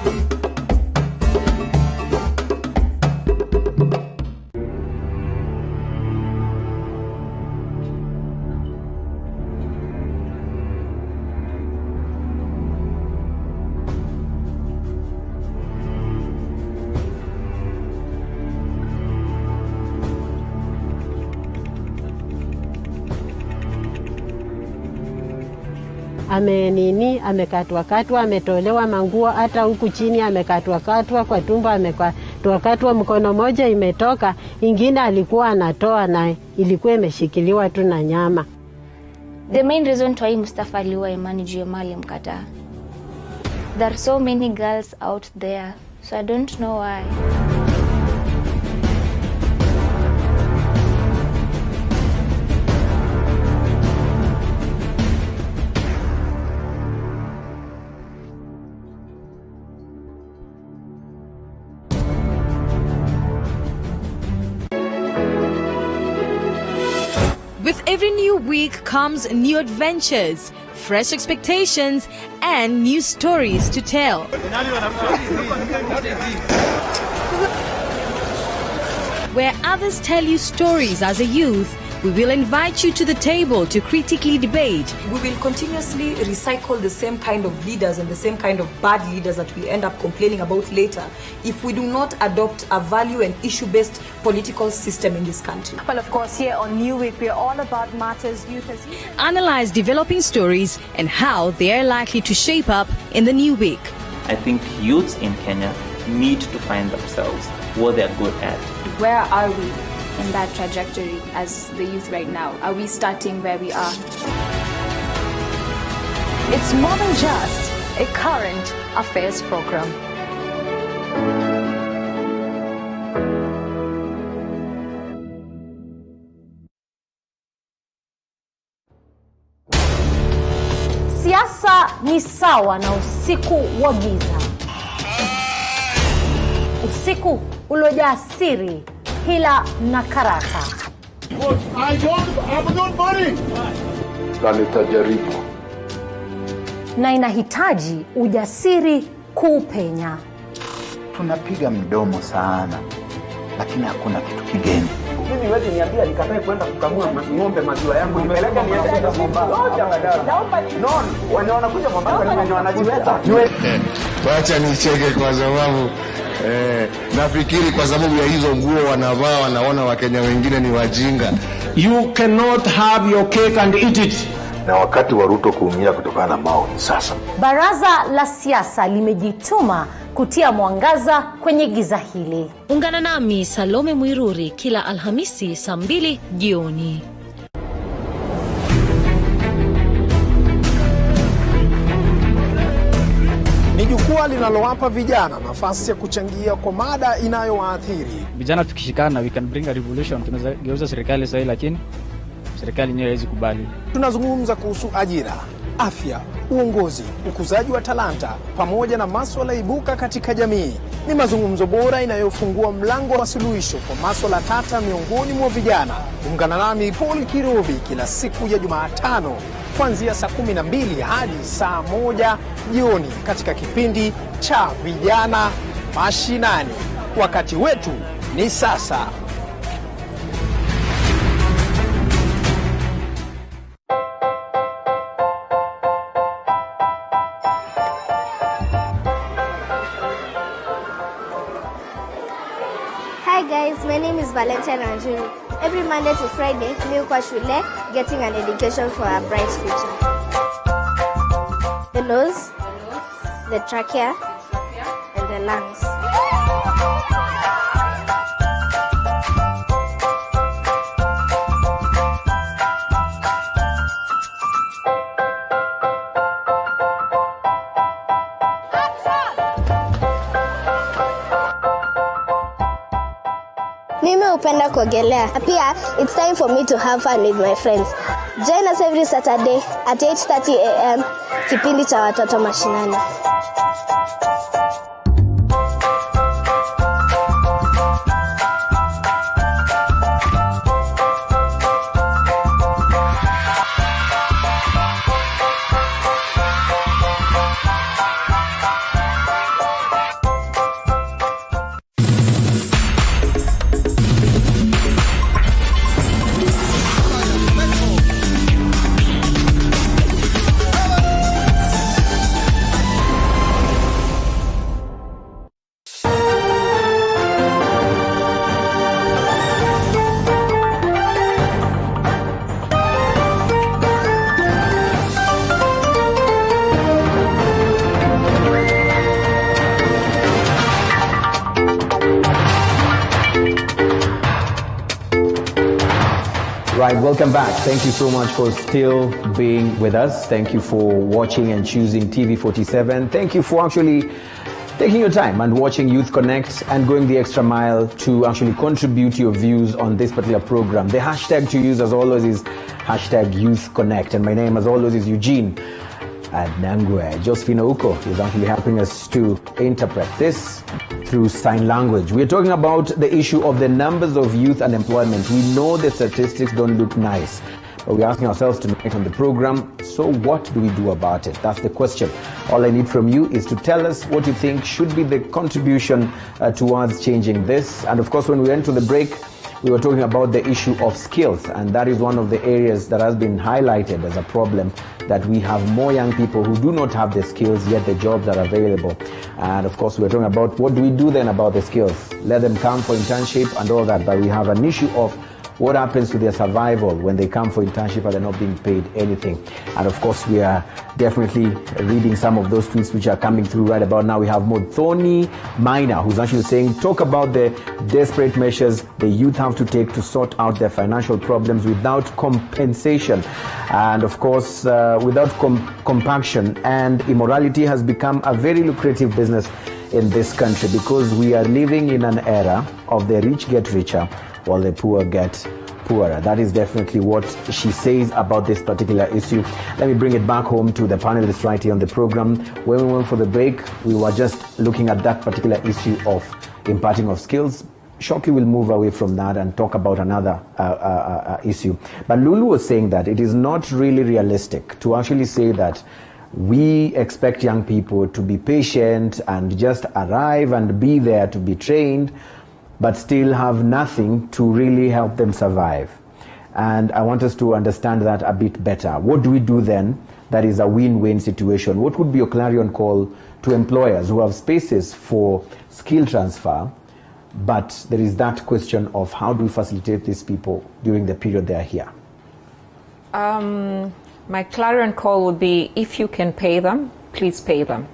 S20: Amekatwa, ametolewa manguo, hata huku chini amekatwa, kwa tumbo amekatwa, mkono moja imetoka, ingine alikuwa anatoa na ilikuwa imeshikiliwa tu na nyama.
S21: The main reason why Mustafa aliwa Imani juu ya mali mkataa. There are so many girls out there, so I don't know why.
S22: With every new week comes new adventures, fresh expectations, and new stories to tell. Where others tell you stories as a youth, we will invite you to the table to critically debate.
S23: We will continuously recycle the same kind of leaders and the same kind of bad leaders that we end up complaining about later if we do not adopt a value and issue-based political system in this country.
S16: Well, of course, here on New Week, we are all about matters youth as youth.
S22: Analyze developing stories and how they are likely to shape up in the new week.
S24: I think youths in Kenya need to find themselves, what they're good at.
S25: Where are we in that trajectory as the youth right now? Are we starting where we are?
S16: It's more than just a current affairs program.
S17: Siasa ni sawa na usiku wa giza. Usiku uliojaa siri, hila na karata.
S26: Na nitajaribu.
S17: Na inahitaji ujasiri kuupenya.
S19: Tunapiga mdomo sana, lakini hakuna kitu kigeni.
S1: Mimi wewe niambia nikatae kwenda kukamua ng'ombe maziwa yangu nipeleke niende Mombasa. No, wanakuja Mombasa ni wanajiweza.
S26: Wacha nicheke kwa sababu nafikiri kwa sababu ya hizo nguo wanavaa wanaona Wakenya wengine ni wajinga.
S27: You cannot have your cake and eat it.
S26: na wakati wa Ruto kuumia kutokana na maoni sasa.
S3: Baraza la siasa limejituma kutia mwangaza kwenye giza hili.
S4: Ungana nami Salome Mwiruri kila Alhamisi saa 2 jioni.
S5: Ni jukwaa linalowapa vijana nafasi ya kuchangia kwa mada inayowaathiri.
S6: Vijana tukishikana, we can bring a revolution. Tunaweza geuza serikali sasa, lakini serikali yenyewe haiwezi kubali.
S5: Tunazungumza kuhusu ajira, afya, uongozi, ukuzaji wa talanta pamoja na masuala ibuka katika jamii. Ni mazungumzo bora inayofungua mlango wa suluhisho kwa masuala tata miongoni mwa vijana. Ungana nami Paul Kirubi kila siku ya Jumatano kuanzia saa 12 hadi saa 1 jioni katika kipindi cha Vijana Mashinani. Wakati wetu ni sasa.
S7: Hi guys, my name is Valentina Anjuru. Every Monday to Friday, we go shule, getting an education for a bright future. The nose, the trachea, and the lungs. Mimi hupenda kuogelea. Pia, it's time for me to have fun with my friends. Join us every Saturday at 8:30 a.m. kipindi cha watoto mashinani.
S1: Right, welcome back. Thank you so much for still being with us. Thank you for watching and choosing TV47. Thank you for actually taking your time and watching Youth Connect and going the extra mile to actually contribute your views on this particular program. The hashtag to use as always is hashtag Youth Connect. And my name as always is Eugene Anangwe. Josephine Uko is actually helping us to interpret this through sign language. We're talking about the issue of the numbers of youth unemployment. We know the statistics don't look nice, but we're asking ourselves tonight on the program, so what do we do about it? That's the question. All I need from you is to tell us what you think should be the contribution towards changing this. And of course, when we went to the break, we were talking about the issue of skills, and that is one of the areas that has been highlighted as a problem, that we have more young people who do not have the skills, yet the jobs are available. And of course, we're talking about what do we do then about the skills? Let them come for internship and all that, but we have an issue of what happens to their survival when they come for internship and they're not being paid anything. And of course, we are definitely reading some of those tweets which are coming through right about now. We have Modhoni Maina, who's actually saying, talk about the desperate measures the youth have to take to sort out their financial problems without compensation. And of course, without compaction, and immorality has become a very lucrative business in this country, because we are living in an era of the rich get richer while the poor get poorer. That is definitely what she says about this particular issue. Let me bring it back home to the panelists right here on the program. When we went for the break, we were just looking at that particular issue of imparting of skills. Shortly we'll move away from that and talk about another issue. But Lulu was saying that it is not really realistic to actually say that we expect young people to be patient and just arrive and be there to be trained, but still have nothing to really help them survive. And I want us to understand that a bit better. What do we do then that is a win-win situation? What would be your clarion call to employers who have spaces for skill transfer, but there is that question of how do we facilitate these people during the period they are here?
S2: My clarion call would be, if you can pay them, please pay them.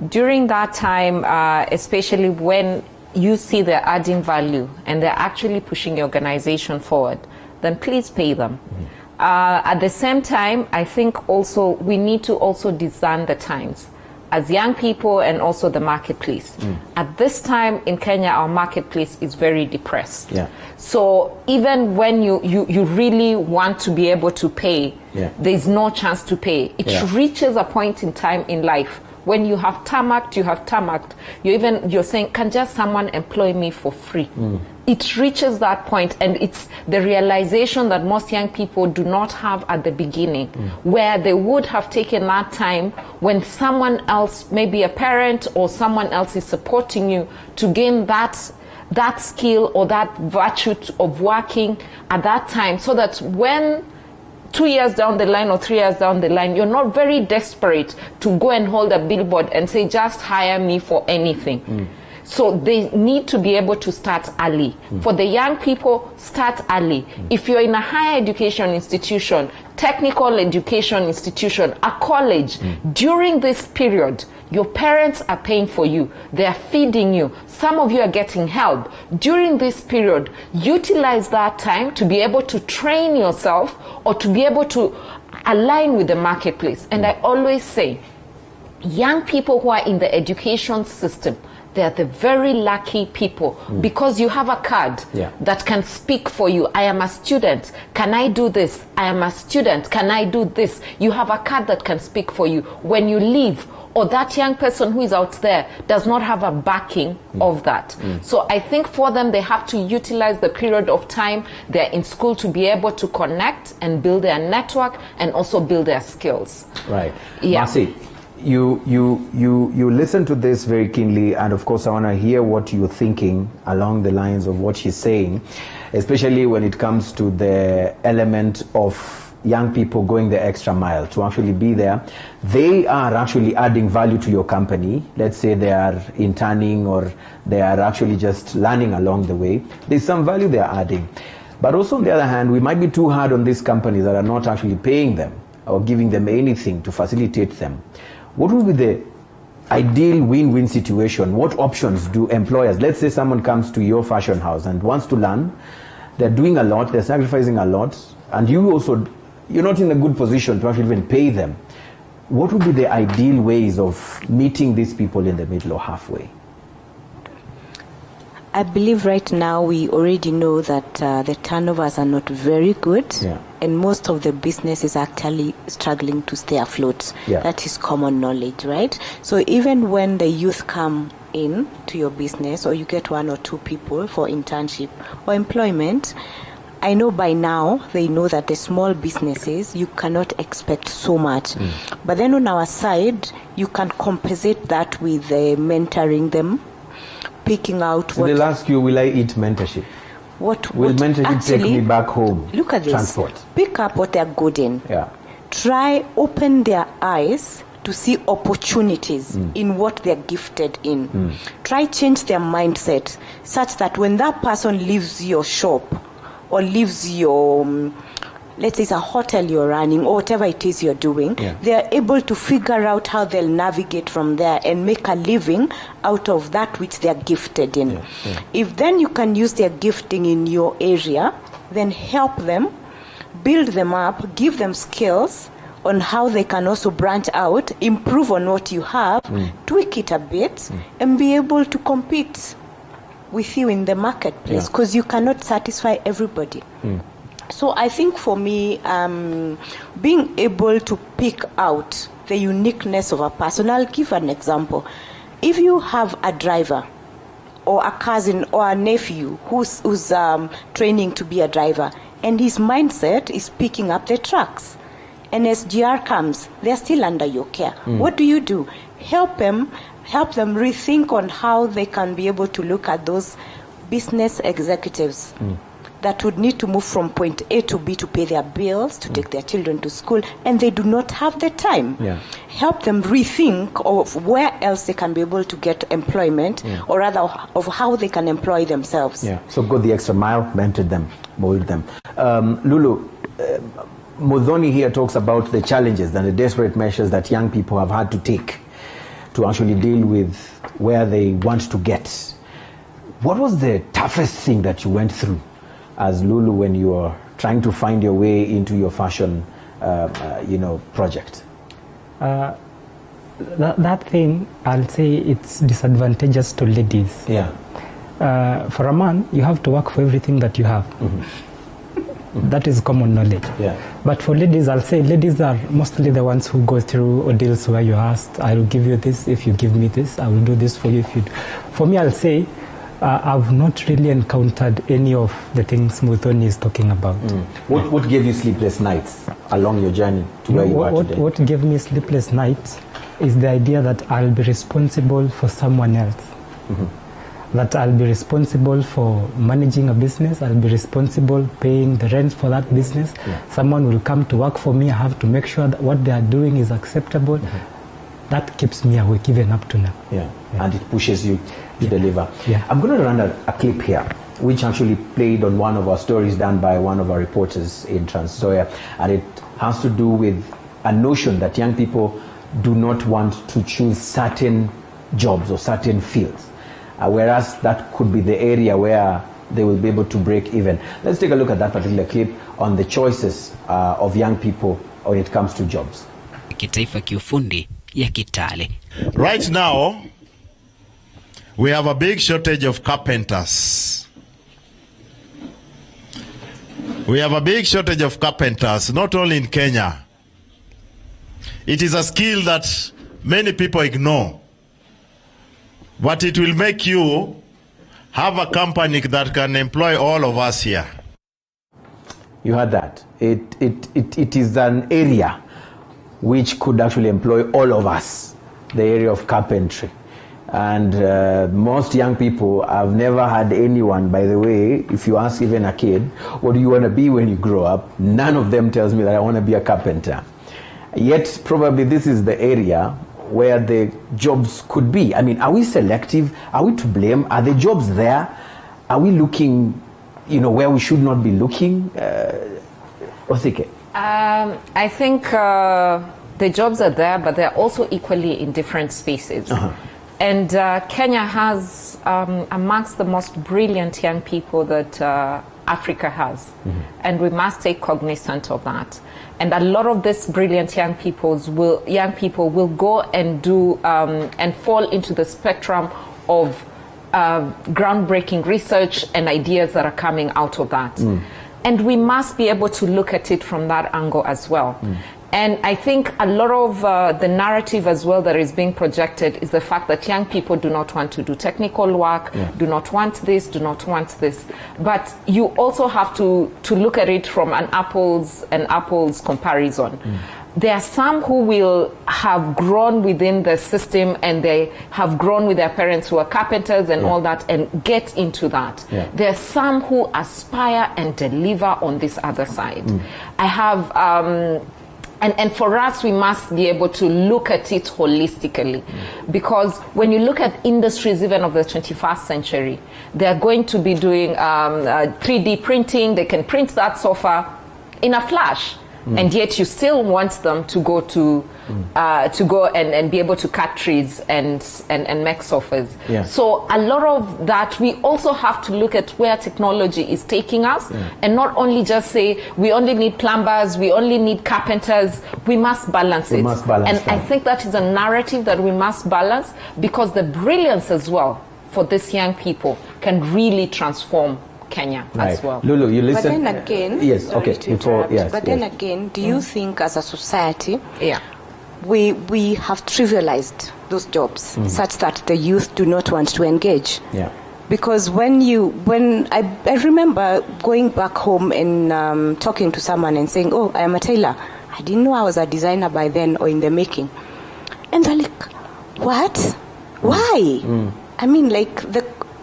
S2: During that time, especially when you see they're adding value and they're actually pushing your organization forward, then please pay them. At the same time, I think also we need to also discern the times as young people and also the marketplace. At this time in Kenya, our marketplace is very depressed. So even when you really want to be able to pay, there's no chance to pay. It reaches a point in time in life when you have tarmacked, you're saying, can just someone employ me for free? It reaches that point, and it's the realization that most young people do not have at the beginning, where they would have taken that time when someone else, maybe a parent or someone else, is supporting you to gain that skill or that virtue of working at that time, so that when 2 years down the line or 3 years down the line, you're not very desperate to go and hold a billboard and say, just hire me for anything. So they need to be able to start early. For the young people, start early. If you're in a higher education institution, technical education institution, a college, during this period, your parents are paying for you. They are feeding you. Some of you are getting help. During this period, utilize that time to be able to train yourself or to be able to align with the marketplace. And I always say, young people who are in the education system, they are the very lucky people because you have a card that can speak for you. I am a student. Can I do this? I am a student. Can I do this? You have a card that can speak for you. When you leave, or that young person who is out there does not have a backing of that. So I think for them, they have to utilize the period of time they're in school to be able to connect and build their network and also build their skills.
S1: Right. Marcy, you listen to this very keenly, and of course I want to hear what you're thinking along the lines of what she's saying, especially when it comes to the element of young people going the extra mile to actually be there. They are actually adding value to your company. Let's say they are interning or they are actually just learning along the way. There's some value they are adding. But also on the other hand, we might be too hard on these companies that are not actually paying them or giving them anything to facilitate them. What would be the ideal win-win situation? What options do employers, let's say someone comes to your fashion house and wants to learn, they're doing a lot, they're sacrificing a lot, and you're not in a good position to actually even pay them. What would be the ideal ways of meeting these people in the middle or halfway?
S8: I believe right now we already know that the turnovers are not very good, and most of the business is actually struggling to stay afloat. That is common knowledge, right? So even when the youth come in to your business, or you get 1 or 2 people for internship or employment, I know by now they know that the small businesses, you cannot expect so much. But then on our side, you can compensate that with mentoring them, picking out
S1: so they'll ask you, will I eat mentorship? Will mentorship
S8: actually,
S1: take me back home?
S8: Look at this.
S1: Transport.
S8: Pick up what they're good in. Try open their eyes to see opportunities in what they're gifted in. Try change their mindset such that when that person leaves your shop, or leaves your, let's say it's a hotel you're running, or whatever it is you're doing, they are able to figure out how they'll navigate from there and make a living out of that which they're gifted in. If then you can use their gifting in your area, then help them, build them up, give them skills on how they can also branch out, improve on what you have, tweak it a bit, and be able to compete with you in the marketplace, because you cannot satisfy everybody. So I think for me, being able to pick out the uniqueness of a person, I'll give an example. If you have a driver or a cousin or a nephew who's training to be a driver, and his mindset is picking up the trucks, and as GR comes, they're still under your care. What do? Help them rethink on how they can be able to look at those business executives that would need to move from point A to B to pay their bills, to take their children to school, and they do not have the time. Help them rethink of where else they can be able to get employment, or rather of how they can employ themselves.
S1: So go the extra mile, mentor them, mold them. Lulu, Muthoni here talks about the challenges and the desperate measures that young people have had to take to actually deal with where they want to get. What was the toughest thing that you went through as Lulu when you were trying to find your way into your fashion, project?
S9: That thing, I'll say it's disadvantageous to ladies.
S1: Yeah.
S9: For a man, you have to work for everything that you have. That is common knowledge.
S1: Yeah.
S9: But for ladies, I'll say ladies are mostly the ones who go through ordeals where you asked, I will give you this if you give me this, I will do this for you if you do. For me, I'll say I've not really encountered any of the things Muthoni is talking about.
S1: What gave you sleepless nights along your journey to where you are today?
S9: What gave me sleepless nights is the idea that I'll be responsible for someone else. That I'll be responsible for managing a business, I'll be responsible paying the rent for that business. Someone will come to work for me, I have to make sure that what they are doing is acceptable. That keeps me awake even up to now.
S1: And it pushes you to deliver. I'm going to run a clip here, which actually played on one of our stories done by one of our reporters in Trans Nzoia, and it has to do with a notion that young people do not want to choose certain jobs or certain fields. Whereas that could be the area where they will be able to break even. Let's take a look at that particular clip on the choices of young people when it comes to jobs.
S10: Kitaifa kiufundi ya Kitale.
S26: Right now, we have a big shortage of carpenters. We have a big shortage of carpenters, not only in Kenya. It is a skill that many people ignore. But it will make you have a company that can employ all of us here.
S1: You heard that. It is an area which could actually employ all of us, the area of carpentry. And most young people, I've never had anyone, by the way, if you ask even a kid, what do you want to be when you grow up? None of them tells me that I want to be a carpenter. Yet probably this is the area where the jobs could be. I mean, are we selective? Are we to blame? Are the jobs there? Are we looking, where we should not be looking? Osike?
S2: I think the jobs are there, but they're also equally in different spaces. And Kenya has amongst the most brilliant young people that Africa has. And we must take cognizance of that. And a lot of these brilliant young people will go and do and fall into the spectrum of groundbreaking research and ideas that are coming out of that. And we must be able to look at it from that angle as well. And I think a lot of the narrative as well that is being projected is the fact that young people do not want to do technical work, do not want this, do not want this. But you also have to look at it from an apples and apples comparison. There are some who will have grown within the system and they have grown with their parents who are carpenters and all that and get into that. There are some who aspire and deliver on this other side. I have... And for us, we must be able to look at it holistically. Because when you look at industries even of the 21st century, they're going to be doing 3D printing. They can print that sofa in a flash. And yet you still want them to go and be able to cut trees and make sofas. So a lot of that, we also have to look at where technology is taking us and not only just say we only need plumbers, we only need carpenters. We must balance it. I think that is a narrative that we must balance, because the brilliance as well for these young people can really transform Kenya as well.
S1: Lulu, you listen.
S8: But then again,
S1: yes, okay.
S8: Then again, do you think as a society, we have trivialized those jobs such that the youth do not want to engage? Because when I remember going back home and talking to someone and saying, "Oh, I am a tailor. I didn't know I was a designer by then or in the making," and they're like, "What? Why?" I mean, like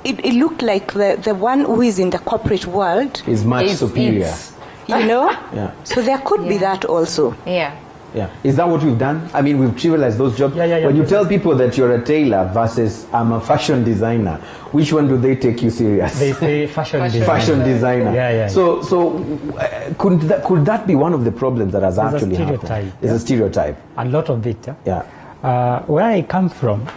S8: It looked like the one who is in the corporate world
S1: is much superior.
S8: So there could be that also.
S1: Yeah. Is that what we've done? I mean, we've trivialized those jobs.
S9: Yeah.
S1: When you tell people that you're a tailor versus I'm a fashion designer, which one do they take you serious?
S9: They say fashion designer.
S1: Fashion designer.
S9: Yeah.
S1: So could that be one of the problems that has actually happened? There's a stereotype.
S9: A lot of it.
S1: Yeah.
S9: Where I come from,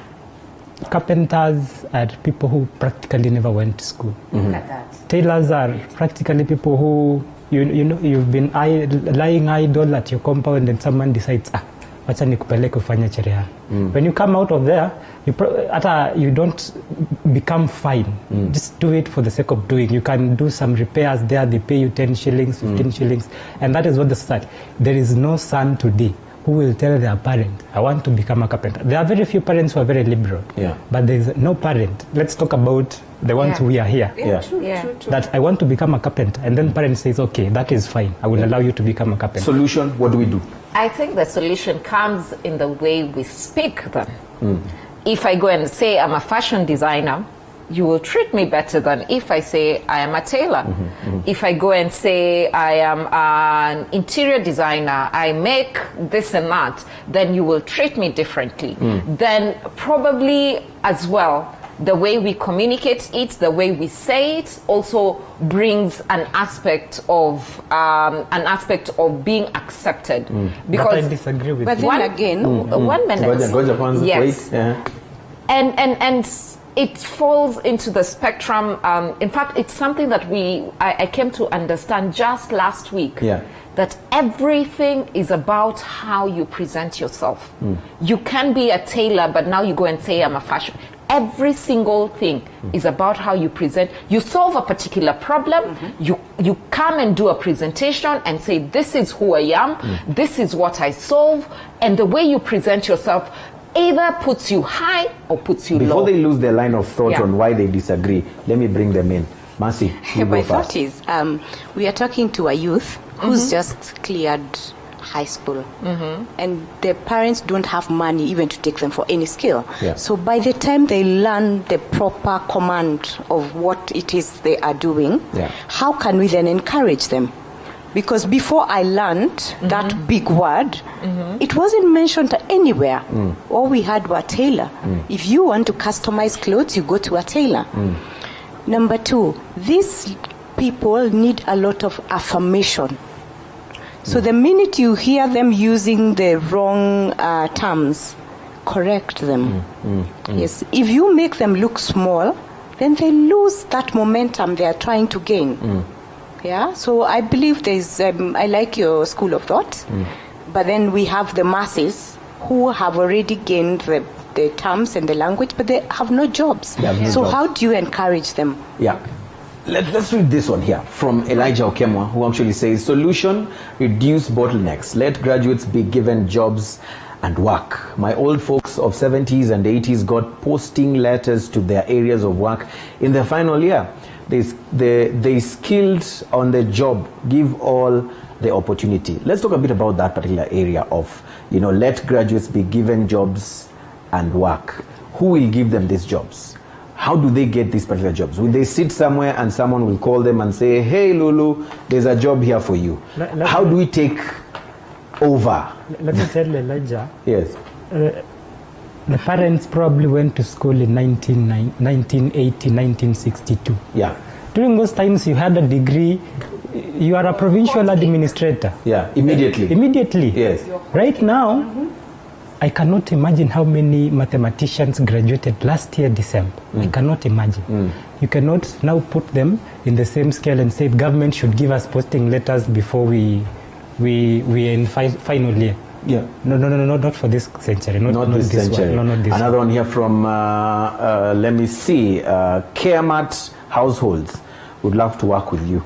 S9: carpenters are people who practically never went to school.
S2: Look at that.
S9: Tailors are practically people who you've been lying idle at your compound and someone decides, wacha nikupeleke ufanye cherehani. When you come out of there, you don't become fine. Just do it for the sake of doing. You can do some repairs there, they pay you 10 shillings, 15 shillings, and that is what the start. There is no son today who will tell their parent, I want to become a carpenter. There are very few parents who are very liberal, but there is no parent. Let's talk about the ones who are here.
S2: True.
S9: That I want to become a carpenter, and then parent says, okay, that is fine. I will allow you to become a carpenter.
S1: Solution, what do we do?
S2: I think the solution comes in the way we speak them. If I go and say I'm a fashion designer, you will treat me better than if I say I am a tailor. If I go and say I am an interior designer, I make this and that, then you will treat me differently. Then probably as well, the way we communicate it, the way we say it, also brings an aspect of being accepted. Because
S9: but I disagree with
S2: but
S9: you.
S2: then again, 1 minute. Yes.
S1: Yeah.
S2: And it falls into the spectrum. In fact, it's something that I came to understand just last week. That everything is about how you present yourself. You can be a tailor, but now you go and say I'm a fashion. Every single thing is about how you present. You solve a particular problem, you come and do a presentation and say, this is who I am, this is what I solve, and the way you present yourself either puts you high or puts you low.
S1: Before they lose their line of thought on why they disagree, let me bring them in. Mercy, you
S8: My
S1: go first.
S8: thought is, we are talking to a youth who's just cleared high school, and their parents don't have money even to take them for any skill. So by the time they learn the proper command of what it is they are doing, how can we then encourage them? Because before I learned that big word, it wasn't mentioned anywhere. All we had were tailor. If you want to customize clothes, you go to a tailor. Number two, these people need a lot of affirmation. So the minute you hear them using the wrong terms, correct them. Yes, if you make them look small, then they lose that momentum they are trying to gain. Yeah, so I believe there's, I like your school of thought, but then we have the masses who have already gained the terms and the language, but they have no jobs. So how do you encourage them?
S1: Let's read this one here from Elijah Okemwa, who actually says, solution, reduce bottlenecks. Let graduates be given jobs and work. My old folks of 70s and 80s got posting letters to their areas of work in their final year. They skilled on the job, give all the opportunity. Let's talk a bit about that particular area of, let graduates be given jobs and work. Who will give them these jobs? How do they get these particular jobs? Will they sit somewhere and someone will call them and say, hey Lulu, there's a job here for you? How do we take over?
S9: Let me tell Elijah.
S1: Yes.
S9: The parents probably went to school in 1980, 1962. During those times, you had a degree, you are a provincial administrator. Immediately.
S1: Yes.
S9: Right now, I cannot imagine how many mathematicians graduated last year, December. I cannot imagine. You cannot now put them in the same scale and say government should give us posting letters before we in final year. No, not for this century. Not this century. One. No, not this
S1: Another
S9: one.
S1: one here from, let me see, Caremat Households. Would love to work with you.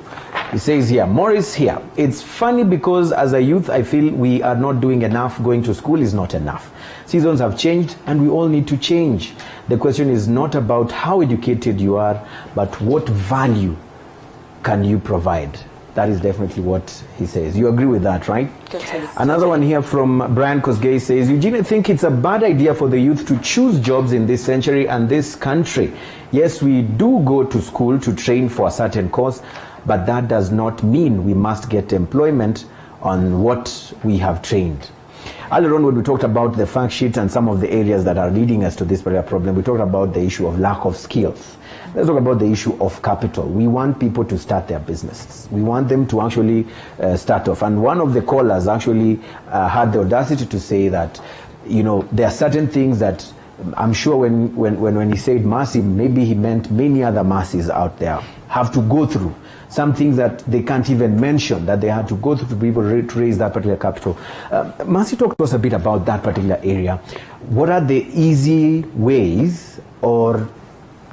S1: He says here, Morris here. It's funny because as a youth, I feel we are not doing enough. Going to school is not enough. Seasons have changed and we all need to change. The question is not about how educated you are, but what value can you provide? That is definitely what he says. You agree with that, right? Another one here from Brian Kosgei says, Eugene, I think it's a bad idea for the youth to choose jobs in this century and this country. Yes, we do go to school to train for a certain course, but that does not mean we must get employment on what we have trained. Earlier on, when we talked about the fact sheet and some of the areas that are leading us to this particular problem, we talked about the issue of lack of skills. Let's talk about the issue of capital. We want people to start their businesses. We want them to actually start off. And one of the callers actually had the audacity to say that, you know, there are certain things that I'm sure when he said mercy, maybe he meant many other mercies out there have to go through. Some things that they can't even mention, that they had to go through to be able to raise that particular capital. Mercy, talk to us a bit about that particular area. What are the easy ways or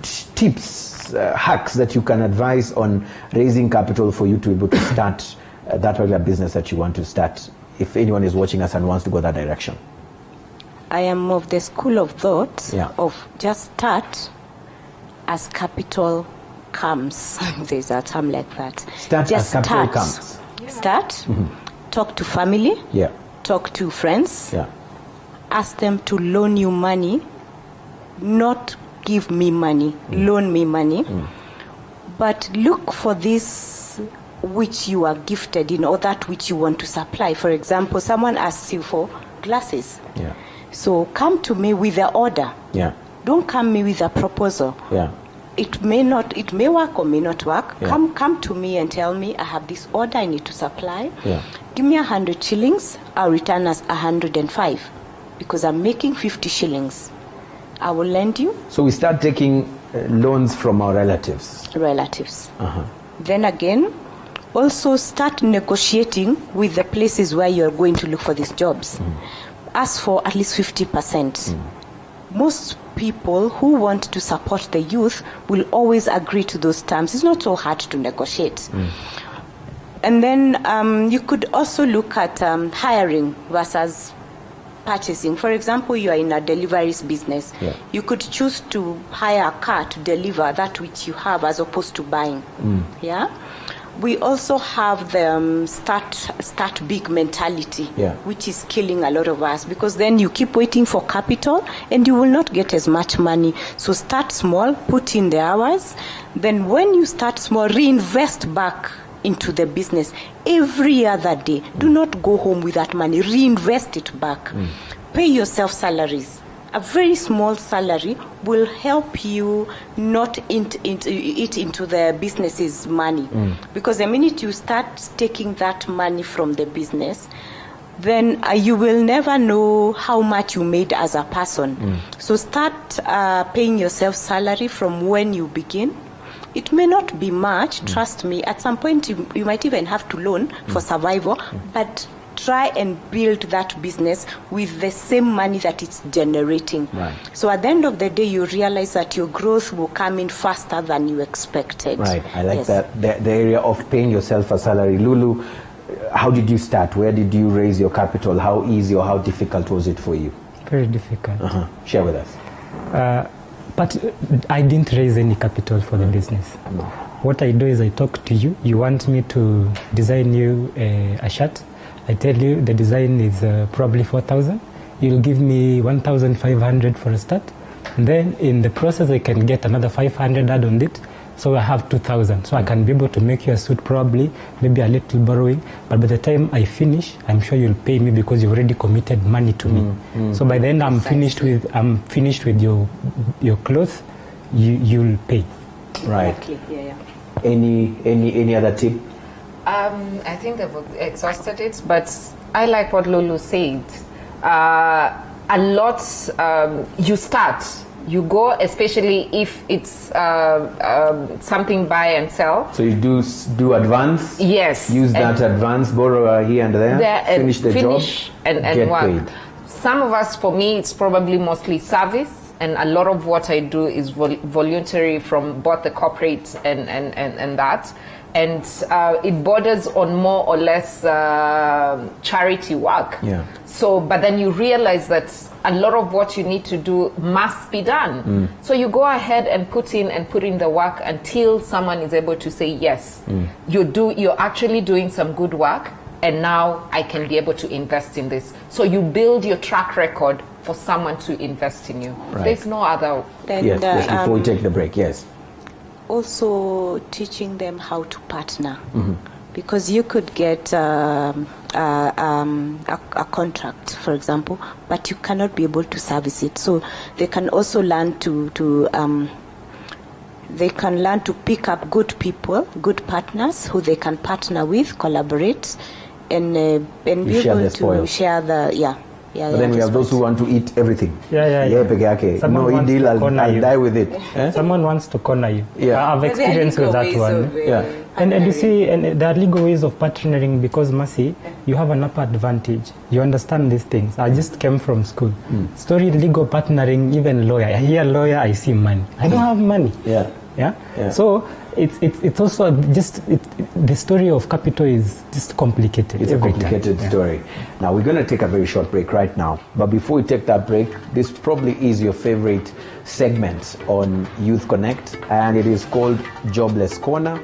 S1: tips, hacks that you can advise on raising capital for you to be able to start that particular business that you want to start, if anyone is watching us and wants to go that direction?
S8: I am of the school of thought of just start as capital comes. There's a term like that.
S1: Start
S8: just
S1: as capital comes.
S8: Start. Talk to family. Talk to friends. Ask them to loan you money, not give me money, loan me money. But look for this which you are gifted in, or that which you want to supply. For example, someone asks you for glasses. So come to me with the order. Don't come me with a proposal. It may work or may not work. Come to me and tell me, I have this order I need to supply. Give me 100 shillings, I'll return as 105 because I'm making 50 shillings. I will lend you.
S1: So we start taking loans from our relatives.
S8: Then again, also start negotiating with the places where you're going to look for these jobs. Ask for at least 50%. Most people who want to support the youth will always agree to those terms. It's not so hard to negotiate. And then you could also look at hiring versus purchasing. For example, you are in a deliveries business. You could choose to hire a car to deliver that which you have as opposed to buying. We also have the start big mentality, which is killing a lot of us, because then you keep waiting for capital and you will not get as much money. So start small, put in the hours. Then when you start small, reinvest back into the business every other day. Do not go home with that money. Reinvest it back. Pay yourself salaries. A very small salary will help you not eat into the business's money. Because the minute you start taking that money from the business, then you will never know how much you made as a person. So start paying yourself salary from when you begin. It may not be much, trust me. At some point, you might even have to loan for survival, but try and build that business with the same money that it's generating. So at the end of the day, you realize that your growth will come in faster than you expected.
S1: I like that. The area of paying yourself a salary. Lulu, how did you start? Where did you raise your capital? How easy or how difficult was it for you?
S9: Very difficult.
S1: Share with us.
S9: But I didn't raise any capital for the business. What I do is I talk to you. You want me to design you a shirt. I tell you the design is probably 4,000. You'll give me 1,500 for a start. And then in the process, I can get another 500 add on it. So I have 2,000. So I can be able to make you a suit probably, maybe a little borrowing. But by the time I finish, I'm sure you'll pay me because you already committed money to me. So by then I'm finished with your clothes. You'll pay.
S1: Any other tip?
S2: I think I've exhausted it, but I like what Lulu said. A lot, you start, you go, especially if it's something buy and sell. So
S1: you do advance?
S2: Yes.
S1: Use that advance, borrow here and there, finish the job,
S2: and
S1: get
S2: work.
S1: paid.
S2: Some of us, for me, it's probably mostly service. And a lot of what I do is voluntary from both the corporate and that. And it borders on more or less charity work. So, but then you realize that a lot of what you need to do must be done. So you go ahead and put in the work until someone is able to say, yes, you're actually doing some good work, and now I can be able to invest in this. So you build your track record for someone to invest in you. There's no other.
S1: Yes, before we take the break, yes.
S8: Also teaching them how to partner. Because you could get a contract, for example, but you cannot be able to service it. So they can also learn to pick up good people, good partners who they can partner with, collaborate, and be able to share the
S1: But then we have those who want to eat everything.
S9: Someone
S1: No
S9: wants
S1: deal,
S9: to
S1: I'll
S9: corner you.
S1: die with it.
S9: Someone wants to corner you.
S1: Yeah.
S9: I've experienced with that one. And you see, and there are legal ways of partnering because, Mercy, you have an upper advantage. You understand these things. I just came from school. Story legal partnering, even lawyer. I hear lawyer, I see money. I don't have money. Yeah. So it's also the story of capital is just complicated.
S1: It's a complicated story. Now we're going to take a very short break right now. But before we take that break, this probably is your favorite segment on Youth Connect, and it is called Jobless Corner.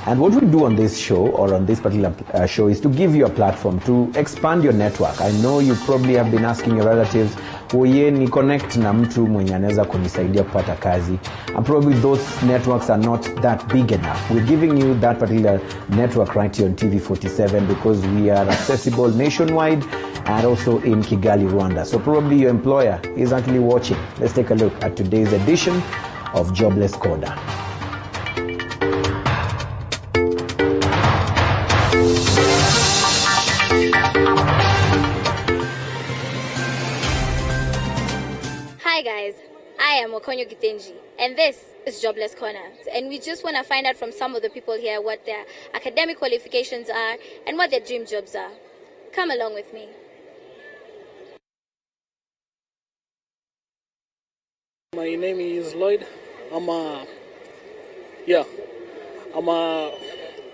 S1: And what we do on this show, or on this particular show, is to give you a platform to expand your network. I know you probably have been asking your relatives, oye ni connect na mtu mwenye anaweza kunisaidia kupata kazi. And probably those networks are not that big enough. We're giving you that particular network right here on TV47 because we are accessible nationwide and also in Kigali, Rwanda. So probably your employer is actually watching. Let's take a look at today's edition of Jobless Corner.
S11: Hi guys, I am Okonyo Gitenji and this is Jobless Corner, and we just want to find out from some of the people here what their academic qualifications are and what their dream jobs are. Come along with me.
S12: My name is Lloyd. I'm a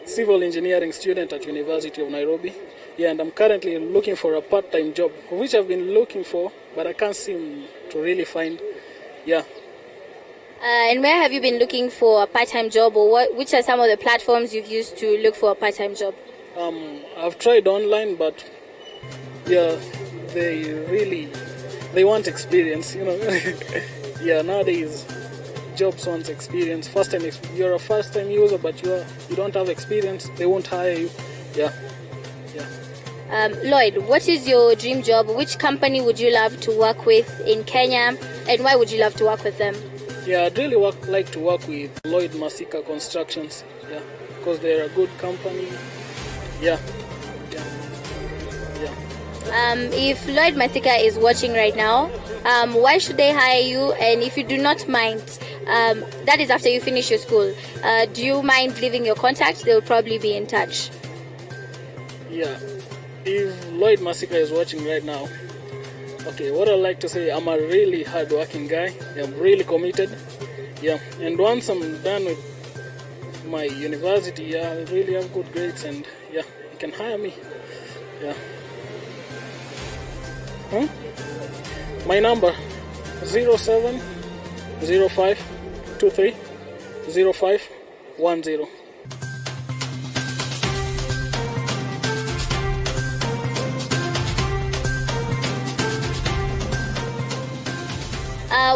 S12: civil engineering student at University of Nairobi. And I'm currently looking for a part-time job, which I've been looking for, but I can't seem to really find.
S11: And where have you been looking for a part-time job, or which are some of the platforms you've used to look for a part-time job?
S12: I've tried online, but they want experience, nowadays jobs want experience. You're a first-time user, but you don't have experience, they won't hire you.
S11: Lloyd, what is your dream job? Which company would you love to work with in Kenya, and why would you love to work with them?
S12: I'd really like to work with Lloyd Masika Constructions, because they're a good company.
S11: If Lloyd Masika is watching right now, why should they hire you? And if you do not mind, that is after you finish your school, do you mind leaving your contact? They'll probably be in touch.
S12: If Lloyd Masika is watching right now, what I'd like to say, I'm a really hard-working guy. I'm really committed. And once I'm done with my university, I really have good grades, and you can hire me. My number 0705230510.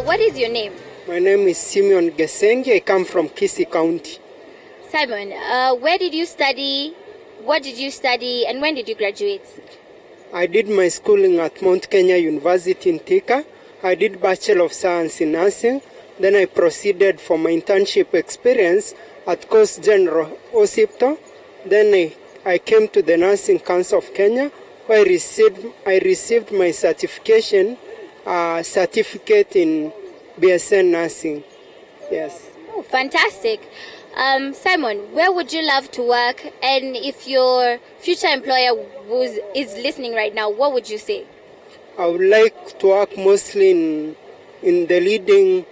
S11: What is your name?
S13: My name is Simeon Gesengi. I come from Kisii County.
S11: Simon, where did you study? What did you study, and when did you graduate?
S13: I did my schooling at Mount Kenya University in Thika. I did Bachelor of Science in Nursing. Then I proceeded for my internship experience at Coast General Hospital. Then I came to the Nursing Council of Kenya, where I received my certificate in BSN Nursing. Yes.
S11: Oh, fantastic. Simon, where would you love to work? And if your future employer is listening right now, what would you say?
S13: I would like to work mostly in the leading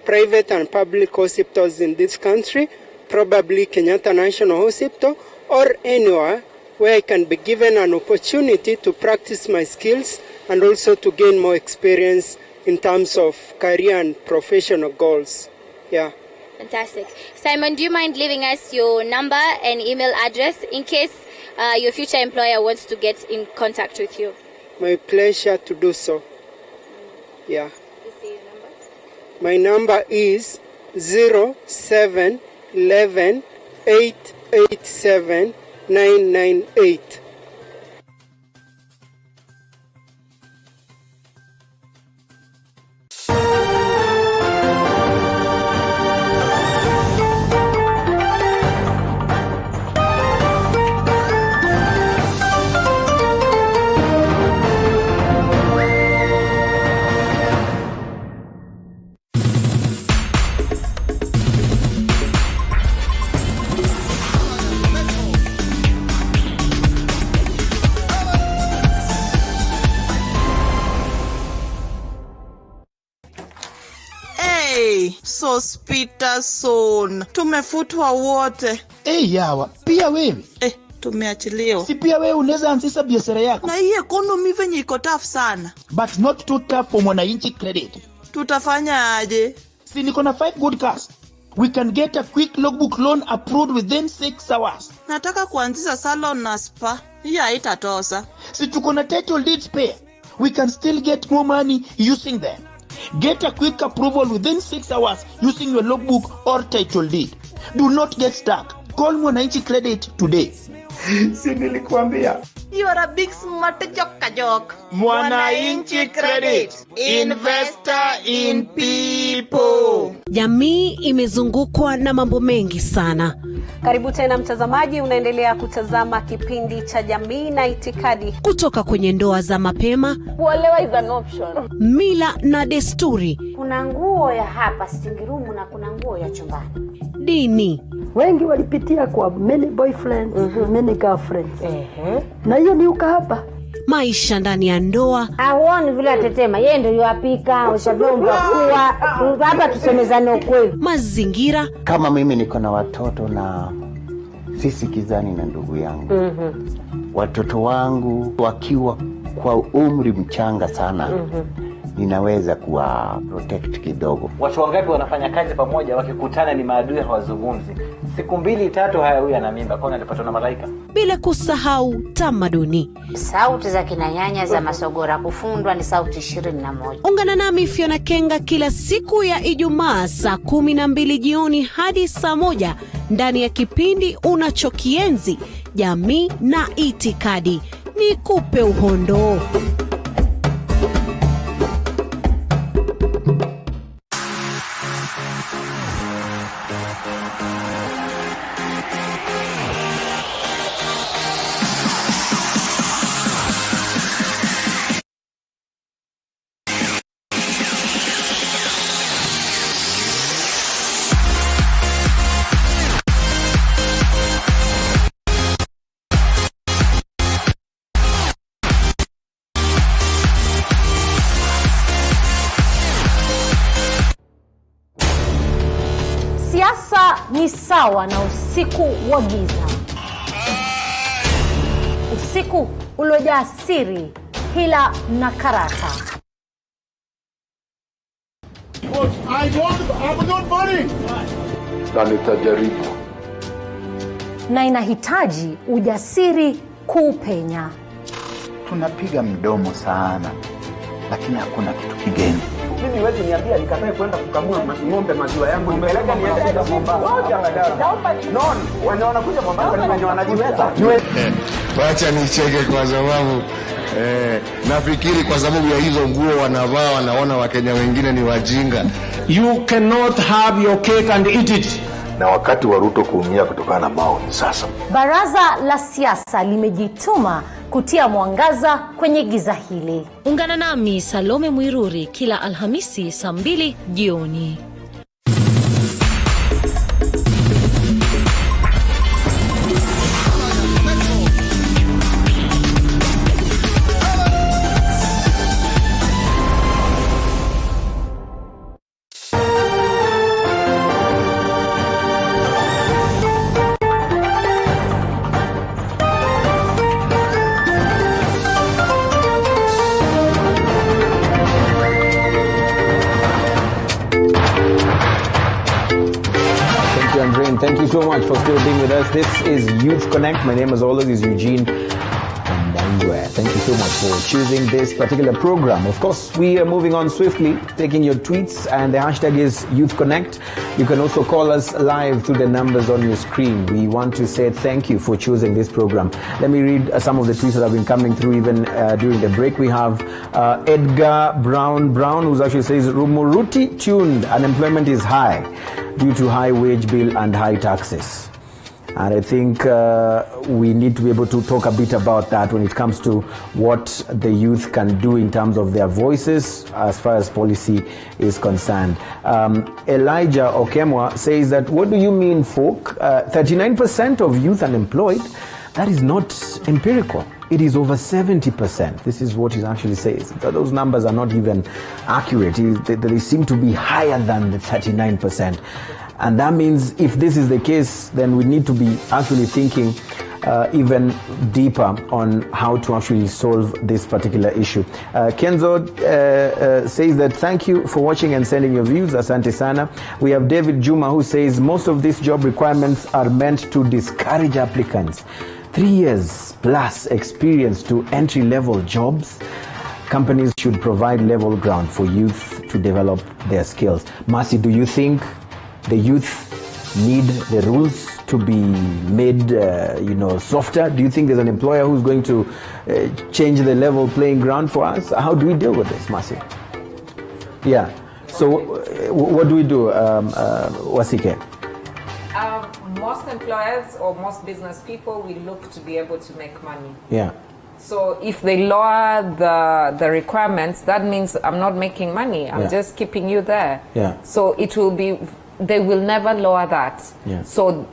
S13: private and public hospitals in this country, probably Kenyatta National Hospital, or anywhere where I can be given an opportunity to practice my skills and also to gain more experience in terms of career and professional goals.
S11: Fantastic. Simon, do you mind leaving us your number and email address in case your future employer wants to get in contact with you?
S13: My pleasure to do so. My number is 0711 887 998.
S14: Hey, Peterson, tumefutwa wote.
S15: Yawa, pia wewe?
S14: Tumeachiliwa.
S15: Si pia wewe unaweza anzisha biashara yako?
S14: Na hii economy venye iko tough sana.
S15: But not too tough for Mwananchi Credit.
S14: Tutafanya aje?
S15: Si niko na 5 good cars. We can get a quick logbook loan approved within 6 hours.
S14: Nataka kuanzisha salon na spa. Hii haitatosa.
S15: Si tuko na title deeds pay. We can still get more money using them. Get a quick approval within 6 hours using your logbook or title deed. Do not get stuck. Call Mwananchi Credit today. Si nilikuambia.
S14: You are a big smart joke.
S15: Mwananchi Credit. Investor in people.
S16: Jamii imezungukwa na mambo mengi sana. Karibu tena mtazamaji, unaendelea kutazama kipindi cha Jamii na Itikadi. Kutoka kwenye ndoa za mapema,
S3: Kuolewa is an option.
S16: Mila na desturi.
S17: Kuna nguo ya hapa sitting room na kuna nguo ya chumbani.
S16: Dini.
S18: Wengi walipitia kwa many boyfriends, many girlfriends. Na hiyo ni ukahaba.
S16: Maisha ndani ya ndoa.
S17: Aone vile atetema, yeye ndio yupika, ushavyomba kuwa, hapa tusemezane ukweli.
S16: Mazingira.
S19: Kama mimi niko na watoto na sisi kizani na ndugu yangu. Watoto wangu wakiwa kwa umri mchanga sana. Ninaweza kuwa protect kidogo.
S1: Watu wangapi wanafanya kazi pamoja wakikutana ni maadui hawazungumzi. Siku 2-3 haya huyu ana mimba kwa anapatwa na malaika.
S16: Bila kusahau tamaduni.
S17: Sauti za kinanyanya za masogora kufundwa ni sauti 21.
S16: Ungana nami Fiona Kenga kila siku ya Ijumaa saa 12 jioni hadi saa 1 ndani ya kipindi unachokienzi Jamii na Itikadi. Nikupe uhondo.
S3: Siasa ni sawa na usiku wa giza. Usiku uliojaa siri, hila na karata.
S15: Na nitajaribu.
S3: Na inahitaji ujasiri kuupenya.
S15: Tunapiga mdomo sana, lakini hakuna kitu kigeni.
S1: Mimi wewe niambia nikatae kwenda kukamua ng'ombe maziwa yangu nipeleka niende Mombasa. No, wanakuja Mombasa ni wanajiweza.
S20: Wacha nicheke kwa sababu nafikiri kwa sababu ya hizo nguo wanavaa wanaona Wakenya wengine ni wajinga.
S15: You cannot have your cake and eat it. Na wakati wa Ruto kuumia kutokana na maoni sasa.
S3: Baraza la siasa limejituma kutia mwangaza kwenye giza hili.
S4: Ungana nami Salome Mwiruri kila Alhamisi saa 2 jioni.
S1: Thank you so much for still being with us. This is Youth Connect. My name as always is Eugene Anangwe. Thank you so much for choosing this particular program. Of course, we are moving on swiftly, taking your tweets, and the hashtag is Youth Connect. You can also call us live through the numbers on your screen. We want to say thank you for choosing this program. Let me read some of the tweets that have been coming through even during the break. We have Edgar Brown, who actually says, Rumuruti tuned, unemployment is high due to high wage bill and high taxes. And I think we need to be able to talk a bit about that when it comes to what the youth can do in terms of their voices as far as policy is concerned. Elijah Okemwa says that, what do you mean, folk? 39% of youth unemployed? That is not empirical. it is over 70%. This is what it actually says. Those numbers are not even accurate. They seem to be higher than the 39%. And that means if this is the case, then we need to be actually thinking even deeper on how to actually solve this particular issue. Kenzo says that thank you for watching and sending your views. Asante sana. We have David Juma who says most of these job requirements are meant to discourage applicants. 3 years plus experience to entry-level jobs. Companies should provide level ground for youth to develop their skills. Mercy, do you think the youth need the rules to be made, softer? Do you think there's an employer who's going to change the level playing ground for us? How do we deal with this, Mercy? Yeah. So, what do we do, Wasike?
S2: Most employers or most business people will look to be able to make money.
S1: Yeah.
S2: So if they lower the requirements, that means I'm not making money. I'm just keeping you there.
S1: Yeah.
S2: So they will never lower that.
S1: Yeah.
S2: So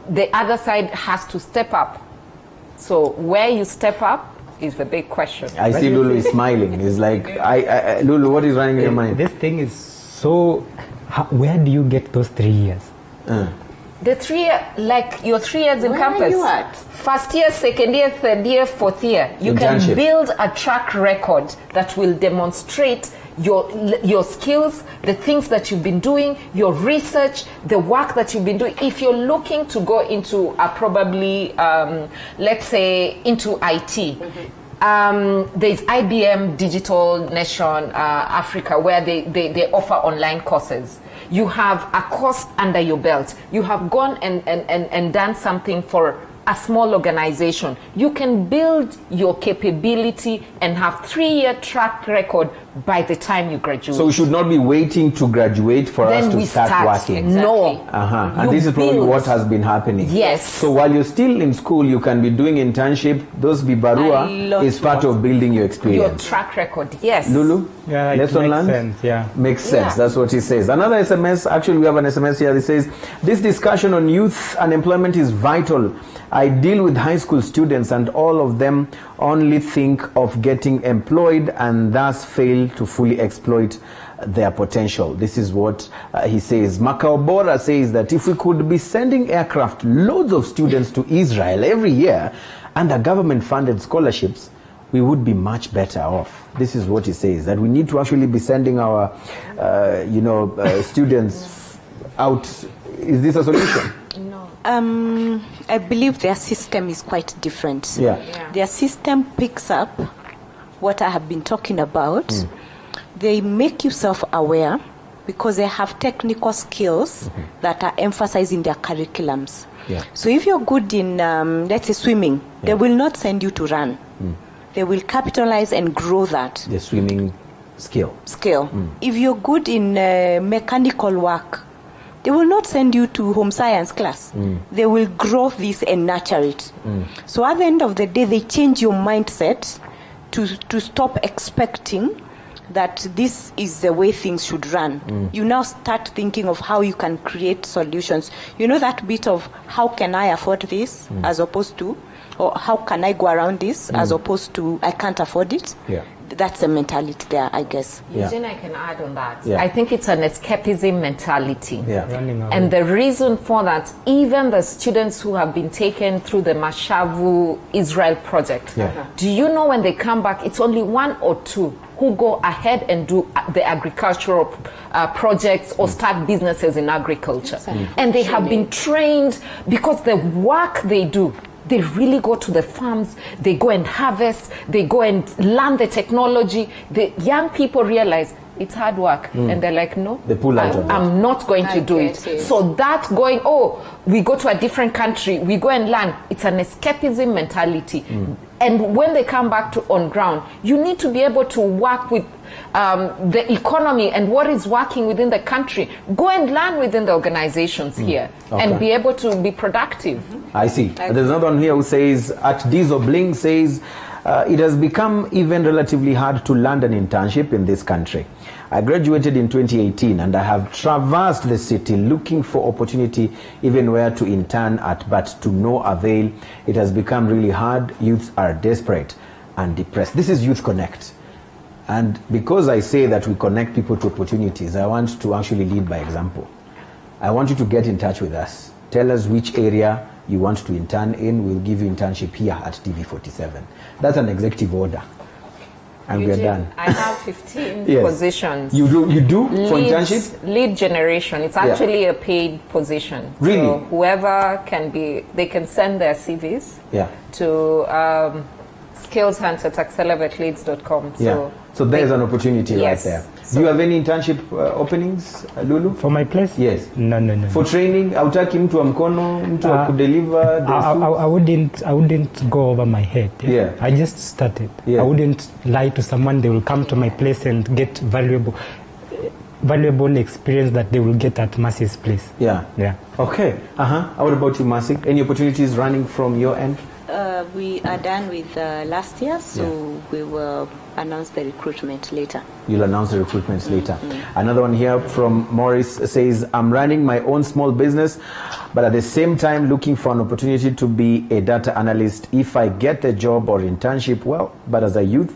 S2: the other side has to step up. So where you step up is the big question.
S1: I see Lulu is smiling. It's like, Lulu, what is running in your mind?
S9: This thing is so, where do you get those 3 years?
S2: The 3 year, like your 3 years in campus.
S8: Where are you at?
S2: First year, second year, third year, fourth year. You
S1: Internship.
S2: can build a track record that will demonstrate your skills, the things that you've been doing, your research, the work that you've been doing. If you're looking to go into probably, let's say, into IT, there's IBM Digital Nation Africa where they offer online courses. You have a course under your belt. You have gone and done something for a small organization. You can build your capability and have 3-year track record by the time you graduate.
S1: So we should not be waiting to graduate for
S2: Then
S1: us to
S2: we
S1: start working.
S2: Exactly. No.
S1: And this is probably what has been happening.
S2: Yes.
S1: So while you're still in school, you can be doing internship. Those Bibarua is part of building your experience.
S2: Your track record, yes.
S1: Lulu?
S9: Yeah,
S1: lesson learned?
S9: Sense, yeah.
S1: Makes sense. That's what he says. Another SMS, actually we have an SMS here that says, this discussion on youth unemployment is vital. I deal with high school students and all of them only think of getting employed and thus fail to fully exploit their potential. This is what he says. Makaobora says that if we could be sending aircraft loads of students to Israel every year under government-funded scholarships, we would be much better off. This is what he says, that we need to actually be sending our, students out. Is this a solution?
S2: No.
S8: I believe their system is quite different.
S1: Yeah.
S8: Their system picks up what I have been talking about. They make you self-aware because they have technical skills that are emphasized in their curriculums.
S1: Yeah.
S8: So if you're good in, let's say, swimming, they will not send you to run. They will capitalize and grow that.
S1: The swimming skill.
S8: If you're good in mechanical work, they will not send you to home science class. They will grow this and nurture it. So at the end of the day, they change your mindset to stop expecting that this is the way things should run. You now start thinking of how you can create solutions. You know that bit of how can I afford this as opposed to, or how can I go around this as opposed to I can't afford it?
S1: Yeah.
S8: That's the mentality there, I guess.
S2: Eugene, I can add on that.
S1: Yeah.
S2: I think it's an escapism mentality.
S1: Yeah.
S2: And the reason for that, even the students who have been taken through the Mashavu Israel project, do you know when they come back, it's only 1 or 2 who go ahead and do the agricultural projects or start businesses in agriculture. And they have been trained because the work they do, they really go to the farms, they go and harvest, they go and learn the technology. The young people realize it's hard work. And they're like, no,
S1: they pull out of it.
S2: I'm not going to do it. So that going, we go to a different country, we go and learn. It's an escapism mentality. And when they come back to on ground, you need to be able to work with the economy and what is working within the country. Go and learn within the organizations here and be able to be productive.
S1: I see. There's another one here who says, at Dizo Bling says, it has become even relatively hard to land an internship in this country. I graduated in 2018 and I have traversed the city looking for opportunity, even where to intern at, but to no avail. It has become really hard. Youths are desperate and depressed. This is Youth Connect. And because I say that we connect people to opportunities, I want to actually lead by example. I want you to get in touch with us. Tell us which area you want to intern in. We'll give you internship here at TV47. That's an executive order. And we're done.
S2: I have 15
S1: Yes.
S2: positions.
S1: You do for internship?
S2: Lead generation. It's actually a paid position.
S1: Really?
S2: So whoever they can send their CVs to skillshunt@accelerateLeads.com.
S1: So there's an opportunity right
S2: Yes.
S1: there. Do you have any internship openings, Lulu?
S9: For my place?
S1: Yes.
S9: No.
S1: For training, hautaki mtu wa mkono, mtu wa kudeliver the
S9: I wouldn't go over my head.
S1: Yeah.
S9: I just started.
S1: Yeah.
S9: I wouldn't lie to someone. They will come to my place and get valuable experience that they will get at Mercy's place.
S1: Yeah. Okay. What about you, Mercy? Any opportunities running from your end?
S8: We are done with last year, so we will announce the recruitment later.
S1: You'll announce the recruitments later. Another one here from Morris says, I'm running my own small business, but at the same time looking for an opportunity to be a data analyst. If I get a job or internship, well, but as a youth,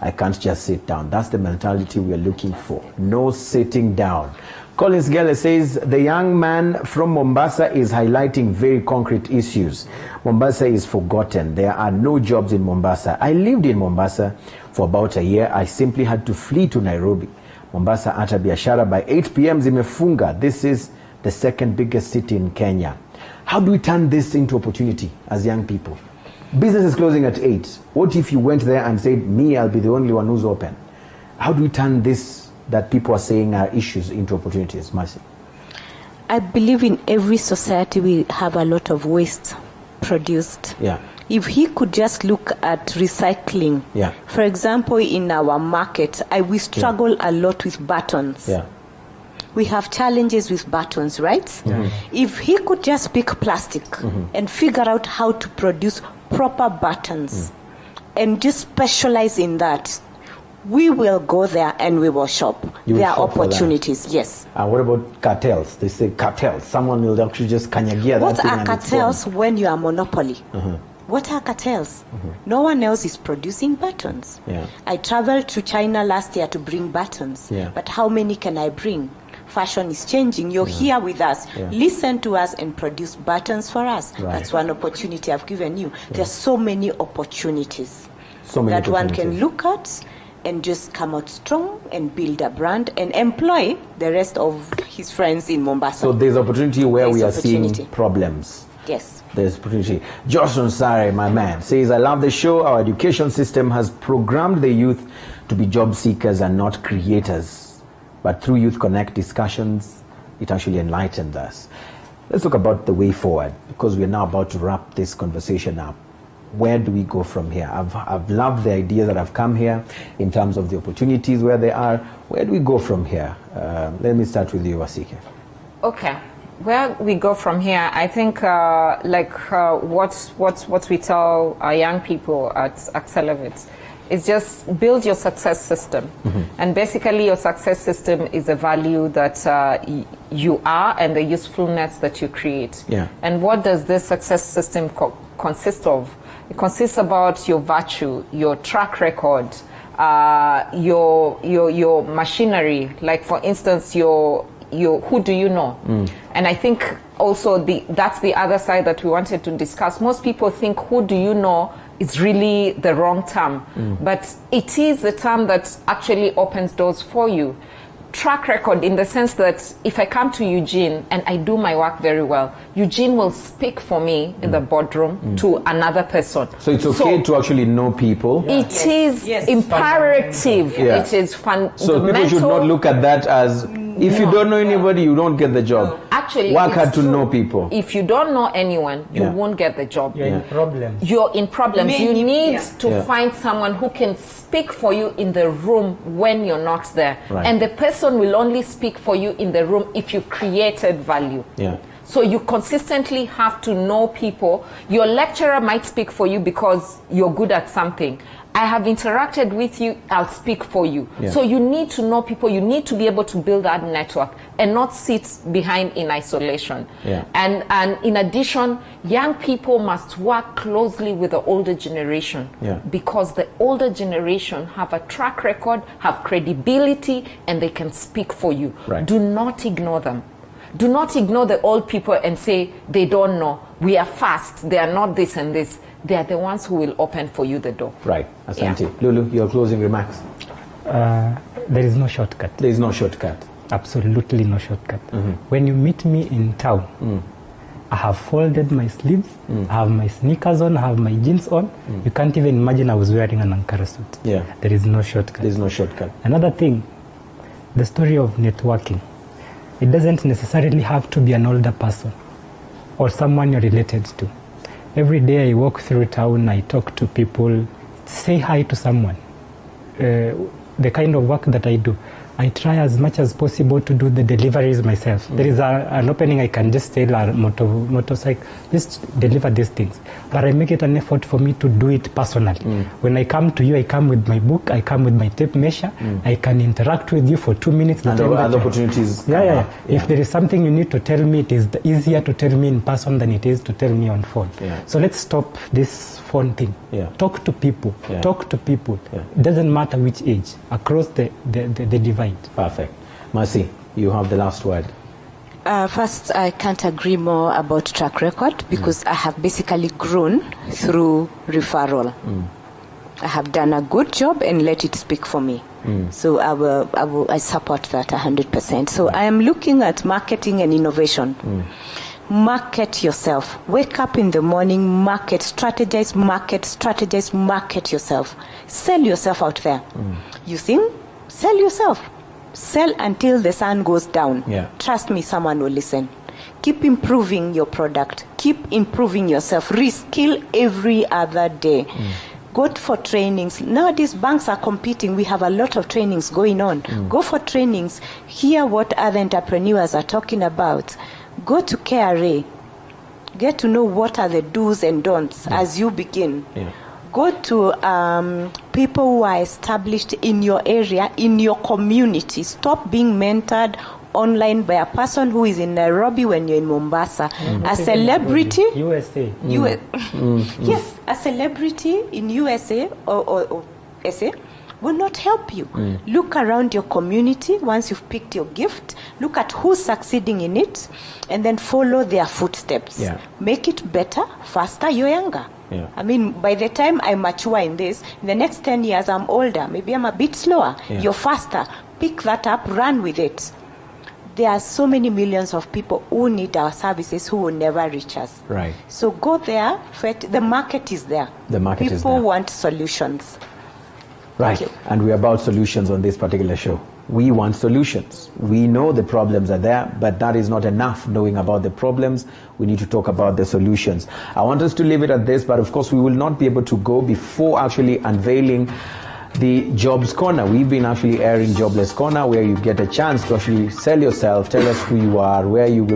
S1: I can't just sit down. That's the mentality we are looking for. No sitting down. Collins Gele says, the young man from Mombasa is highlighting very concrete issues. Mombasa is forgotten. There are no jobs in Mombasa. I lived in Mombasa for about a year. I simply had to flee to Nairobi. Mombasa ata biashara by 8 p.m. zimefunga. This is the second biggest city in Kenya. How do we turn this into opportunity as young people? Business is closing at 8. What if you went there and said, me, I'll be the only one who's open? How do we turn this that people are saying are issues into opportunities, Mercy?
S8: I believe in every society we have a lot of waste produced. If he could just look at recycling. For example, in our market, we struggle a lot with buttons. We have challenges with buttons, right? If he could just pick plastic and figure out how to produce proper buttons and just specialize in that, we will go there and we will shop. There are opportunities, yes.
S1: What about cartels? They say cartels. Someone will actually just kanyagia that
S8: What
S1: thing
S8: are
S1: and it's
S8: cartels
S1: gone.
S8: when you are monopoly? What are cartels? No one else is producing buttons. I traveled to China last year to bring buttons. But how many can I bring? Fashion is changing. You're here with us. Listen to us and produce buttons for us. That's one opportunity I've given you. There's so many opportunities that one can look at and just come out strong and build a brand and employ the rest of his friends in Mombasa.
S1: So there's opportunity where we are seeing problems.
S8: Yes.
S1: There's opportunity. Joshua Sare, my man, says, I love the show. Our education system has programmed the youth to be job seekers and not creators. But through Youth Connect discussions, it actually enlightened us. Let's talk about the way forward, because we're now about to wrap this conversation up. Where do we go from here? I've loved the ideas that have come here in terms of the opportunities where they are. Where do we go from here? Let me start with you, Wasike.
S2: Okay. Where we go from here, I think what we tell our young people at Accelerate is just build your success system. And basically your success system is the value that you are and the usefulness that you create. And what does this success system consist of? It consists about your virtue, your track record, your machinery. Like for instance, your who do you know? And I think also that's the other side that we wanted to discuss. Most people think who do you know is really the wrong term, but it is the term that actually opens doors for you. Track record in the sense that if I come to Eugene and I do my work very well, Eugene will speak for me in the boardroom to another person.
S1: So it's okay to actually know people.
S2: It is imperative. It is fundamental.
S1: So people should not look at that as if you don't know anybody, you don't get the job.
S2: Actually,
S1: work hard to
S2: true.
S1: know people.
S2: If you don't know anyone, you won't get the job.
S9: You're in problems.
S2: You're in problems. You need to find someone who can speak for you in the room when you're not there. And the person will only speak for you in the room if you've created value. So you consistently have to know people. Your lecturer might speak for you because you're good at something. I have interacted with you, I'll speak for you.
S1: Yeah.
S2: So you need to know people, you need to be able to build that network and not sit behind in isolation.
S1: Yeah.
S2: And in addition, young people must work closely with the older generation, because the older generation have a track record, have credibility, and they can speak for you.
S1: Right.
S2: Do not ignore them. Do not ignore the old people and say they don't know. We are fast. They are not this and this. They are the ones who will open for you the door.
S1: Right. Asante. Lulu, your closing remarks.
S9: There is no shortcut.
S1: There is no shortcut.
S9: Absolutely no shortcut. When you meet me in town, I have folded my sleeves, I have my sneakers on, I have my jeans on. You can't even imagine I was wearing an Ankara suit.
S1: Yeah.
S9: There is no shortcut.
S1: There is no shortcut.
S9: Another thing, the story of networking. It doesn't necessarily have to be an older person or someone you're related to. Every day I walk through town, I talk to people, say hi to someone. The kind of work that I do, I try as much as possible to do the deliveries myself. There is an opening, I can just tell a motorcycle, just deliver these things. But I make it an effort for me to do it personally. When I come to you, I come with my book, I come with my tape measure, I can interact with you for 2 minutes.
S1: And there are other opportunities.
S9: Yeah. If there is something you need to tell me, it is easier to tell me in person than it is to tell me on phone.
S1: Yeah.
S9: So let's stop this phone thing. Talk to people. Talk to people. It doesn't matter which age, across the divide.
S1: Perfect. Mercy, you have the last word.
S8: First, I can't agree more about track record because I have basically grown through referral. I have done a good job and let it speak for me. So I support that 100%. So I am looking at marketing and innovation. Market yourself. Wake up in the morning, market, strategize, market yourself. Sell yourself out there. You think? Sell yourself. Sell until the sun goes down. Trust me, someone will listen. Keep improving your product. Keep improving yourself. Reskill every other day. Go for trainings. Nowadays, banks are competing. We have a lot of trainings going on. Go for trainings. Hear what other entrepreneurs are talking about. Go to KRA. Get to know what are the do's and don'ts as you begin. Go to people who are established in your area, in your community. Stop being mentored online by a person who is in Nairobi when you're in Mombasa. A celebrity,
S9: USA.
S8: Yes, a celebrity in USA or SA will not help you. Look around your community once you've picked your gift. Look at who's succeeding in it, and then follow their footsteps. Make it better, faster. You're younger. I mean, by the time I mature in this, in the next 10 years, I'm older. Maybe I'm a bit slower. You're faster. Pick that up, run with it. There are so many millions of people who need our services who will never reach us.
S1: Right.
S8: So go there. The market is there.
S1: The market is there.
S8: People want solutions.
S1: Right. And we're about solutions on this particular show. We want solutions. We know the problems are there, but that is not enough knowing about the problems. We need to talk about the solutions. I want us to leave it at this, but of course we will not be able to go before actually unveiling the Jobs Corner. We've been actually airing Jobless Corner, where you get a chance to actually sell yourself, tell us who you are, where you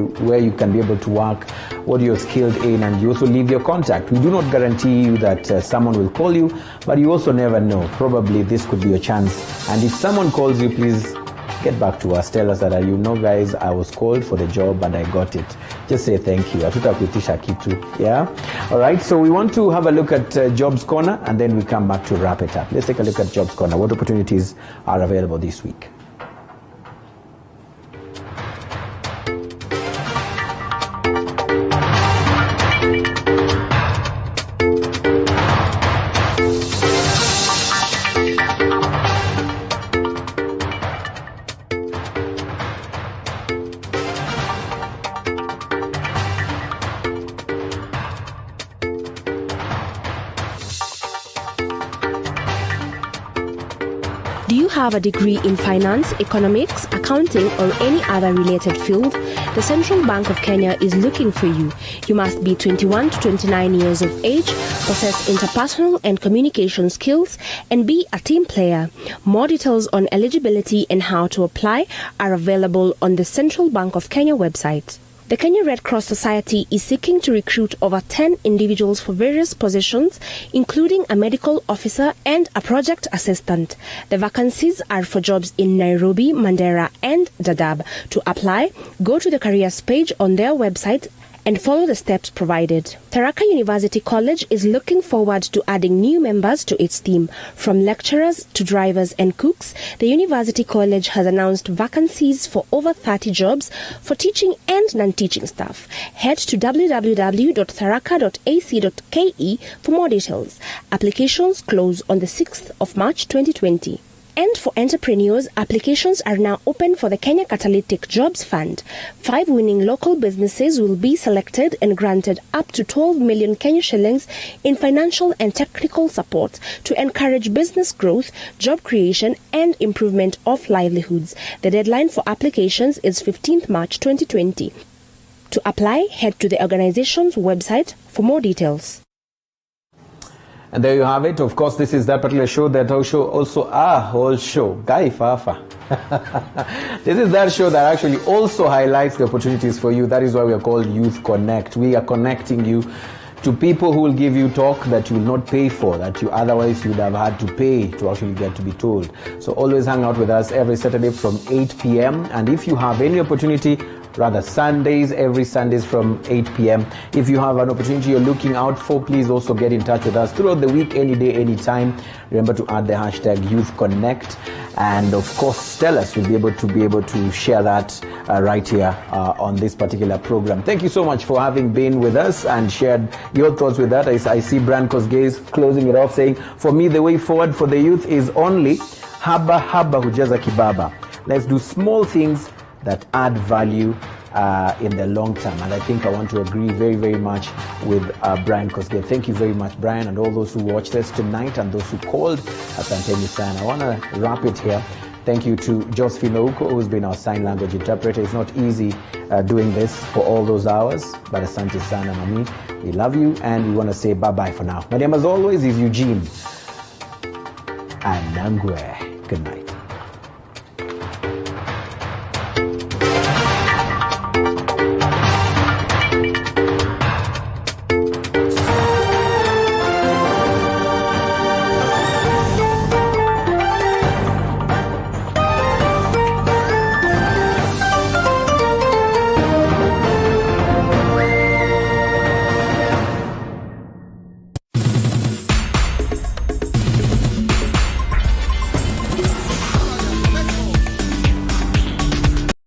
S1: can be able to work, what you're skilled in, and you also leave your contact. We do not guarantee you that someone will call you, but you also never know. Probably this could be your chance. And if someone calls you, please get back to us. Tell us that, you know, guys, I was called for the job and I got it. Just say thank you. Hatutakuitisha kitu. Yeah? All right. So we want to have a look at Jobs Corner, and then we come back to wrap it up. Let's take a look at Jobs Corner. What opportunities are available this week?
S6: Do you have a degree in finance, economics, accounting, or any other related field? The Central Bank of Kenya is looking for you. You must be 21 to 29 years of age, possess interpersonal and communication skills, and be a team player. More details on eligibility and how to apply are available on the Central Bank of Kenya website. The Kenya Red Cross Society is seeking to recruit over 10 individuals for various positions, including a medical officer and a project assistant. The vacancies are for jobs in Nairobi, Mandera, and Dadaab. To apply, go to the careers page on their website and follow the steps provided. Tharaka University College is looking forward to adding new members to its team. From lecturers to drivers and cooks, the University College has announced vacancies for over 30 jobs for teaching and non-teaching staff. Head to www.tharaka.ac.ke for more details. Applications close on the 6th of March 2020. And for entrepreneurs, applications are now open for the Kenya Catalytic Jobs Fund. 5 winning local businesses will be selected and granted up to 12 million Kenya shillings in financial and technical support to encourage business growth, job creation, and improvement of livelihoods. The deadline for applications is 15th March 2020. To apply, head to the organization's website for more details.
S1: And there you have it. Of course, this is that particular show that whole show. Guy Fafa. This is that show that actually also highlights the opportunities for you. That is why we are called Youth Connect. We are connecting you to people who will give you talk that you will not pay for, that you otherwise you would have had to pay to actually get to be told. So always hang out with us every Saturday from 8 p.m. And if you have any opportunity, rather Sundays, every Sundays from 8 p.m. If you have an opportunity you're looking out for, please also get in touch with us throughout the week, any day, any time. Remember to add the hashtag Youth Connect, and of course tell us. We'll be able to share that right here on this particular program. Thank you so much for having been with us and shared your thoughts with that. I see Brian Kosgei closing it off saying, for me the way forward for the youth is only haba hujaza kibaba. Let's do small things that add value in the long term. And I think I want to agree very, very much with Brian Kosgei. Thank you very much, Brian, and all those who watched us tonight and those who called. Asanteni sana. I want to wrap it here. Thank you to Josephine Ouko, who's been our sign language interpreter. It's not easy doing this for all those hours, but asante sana, mami. We love you, and we want to say bye-bye for now. My name, as always, is Eugene Anangwe. Good night.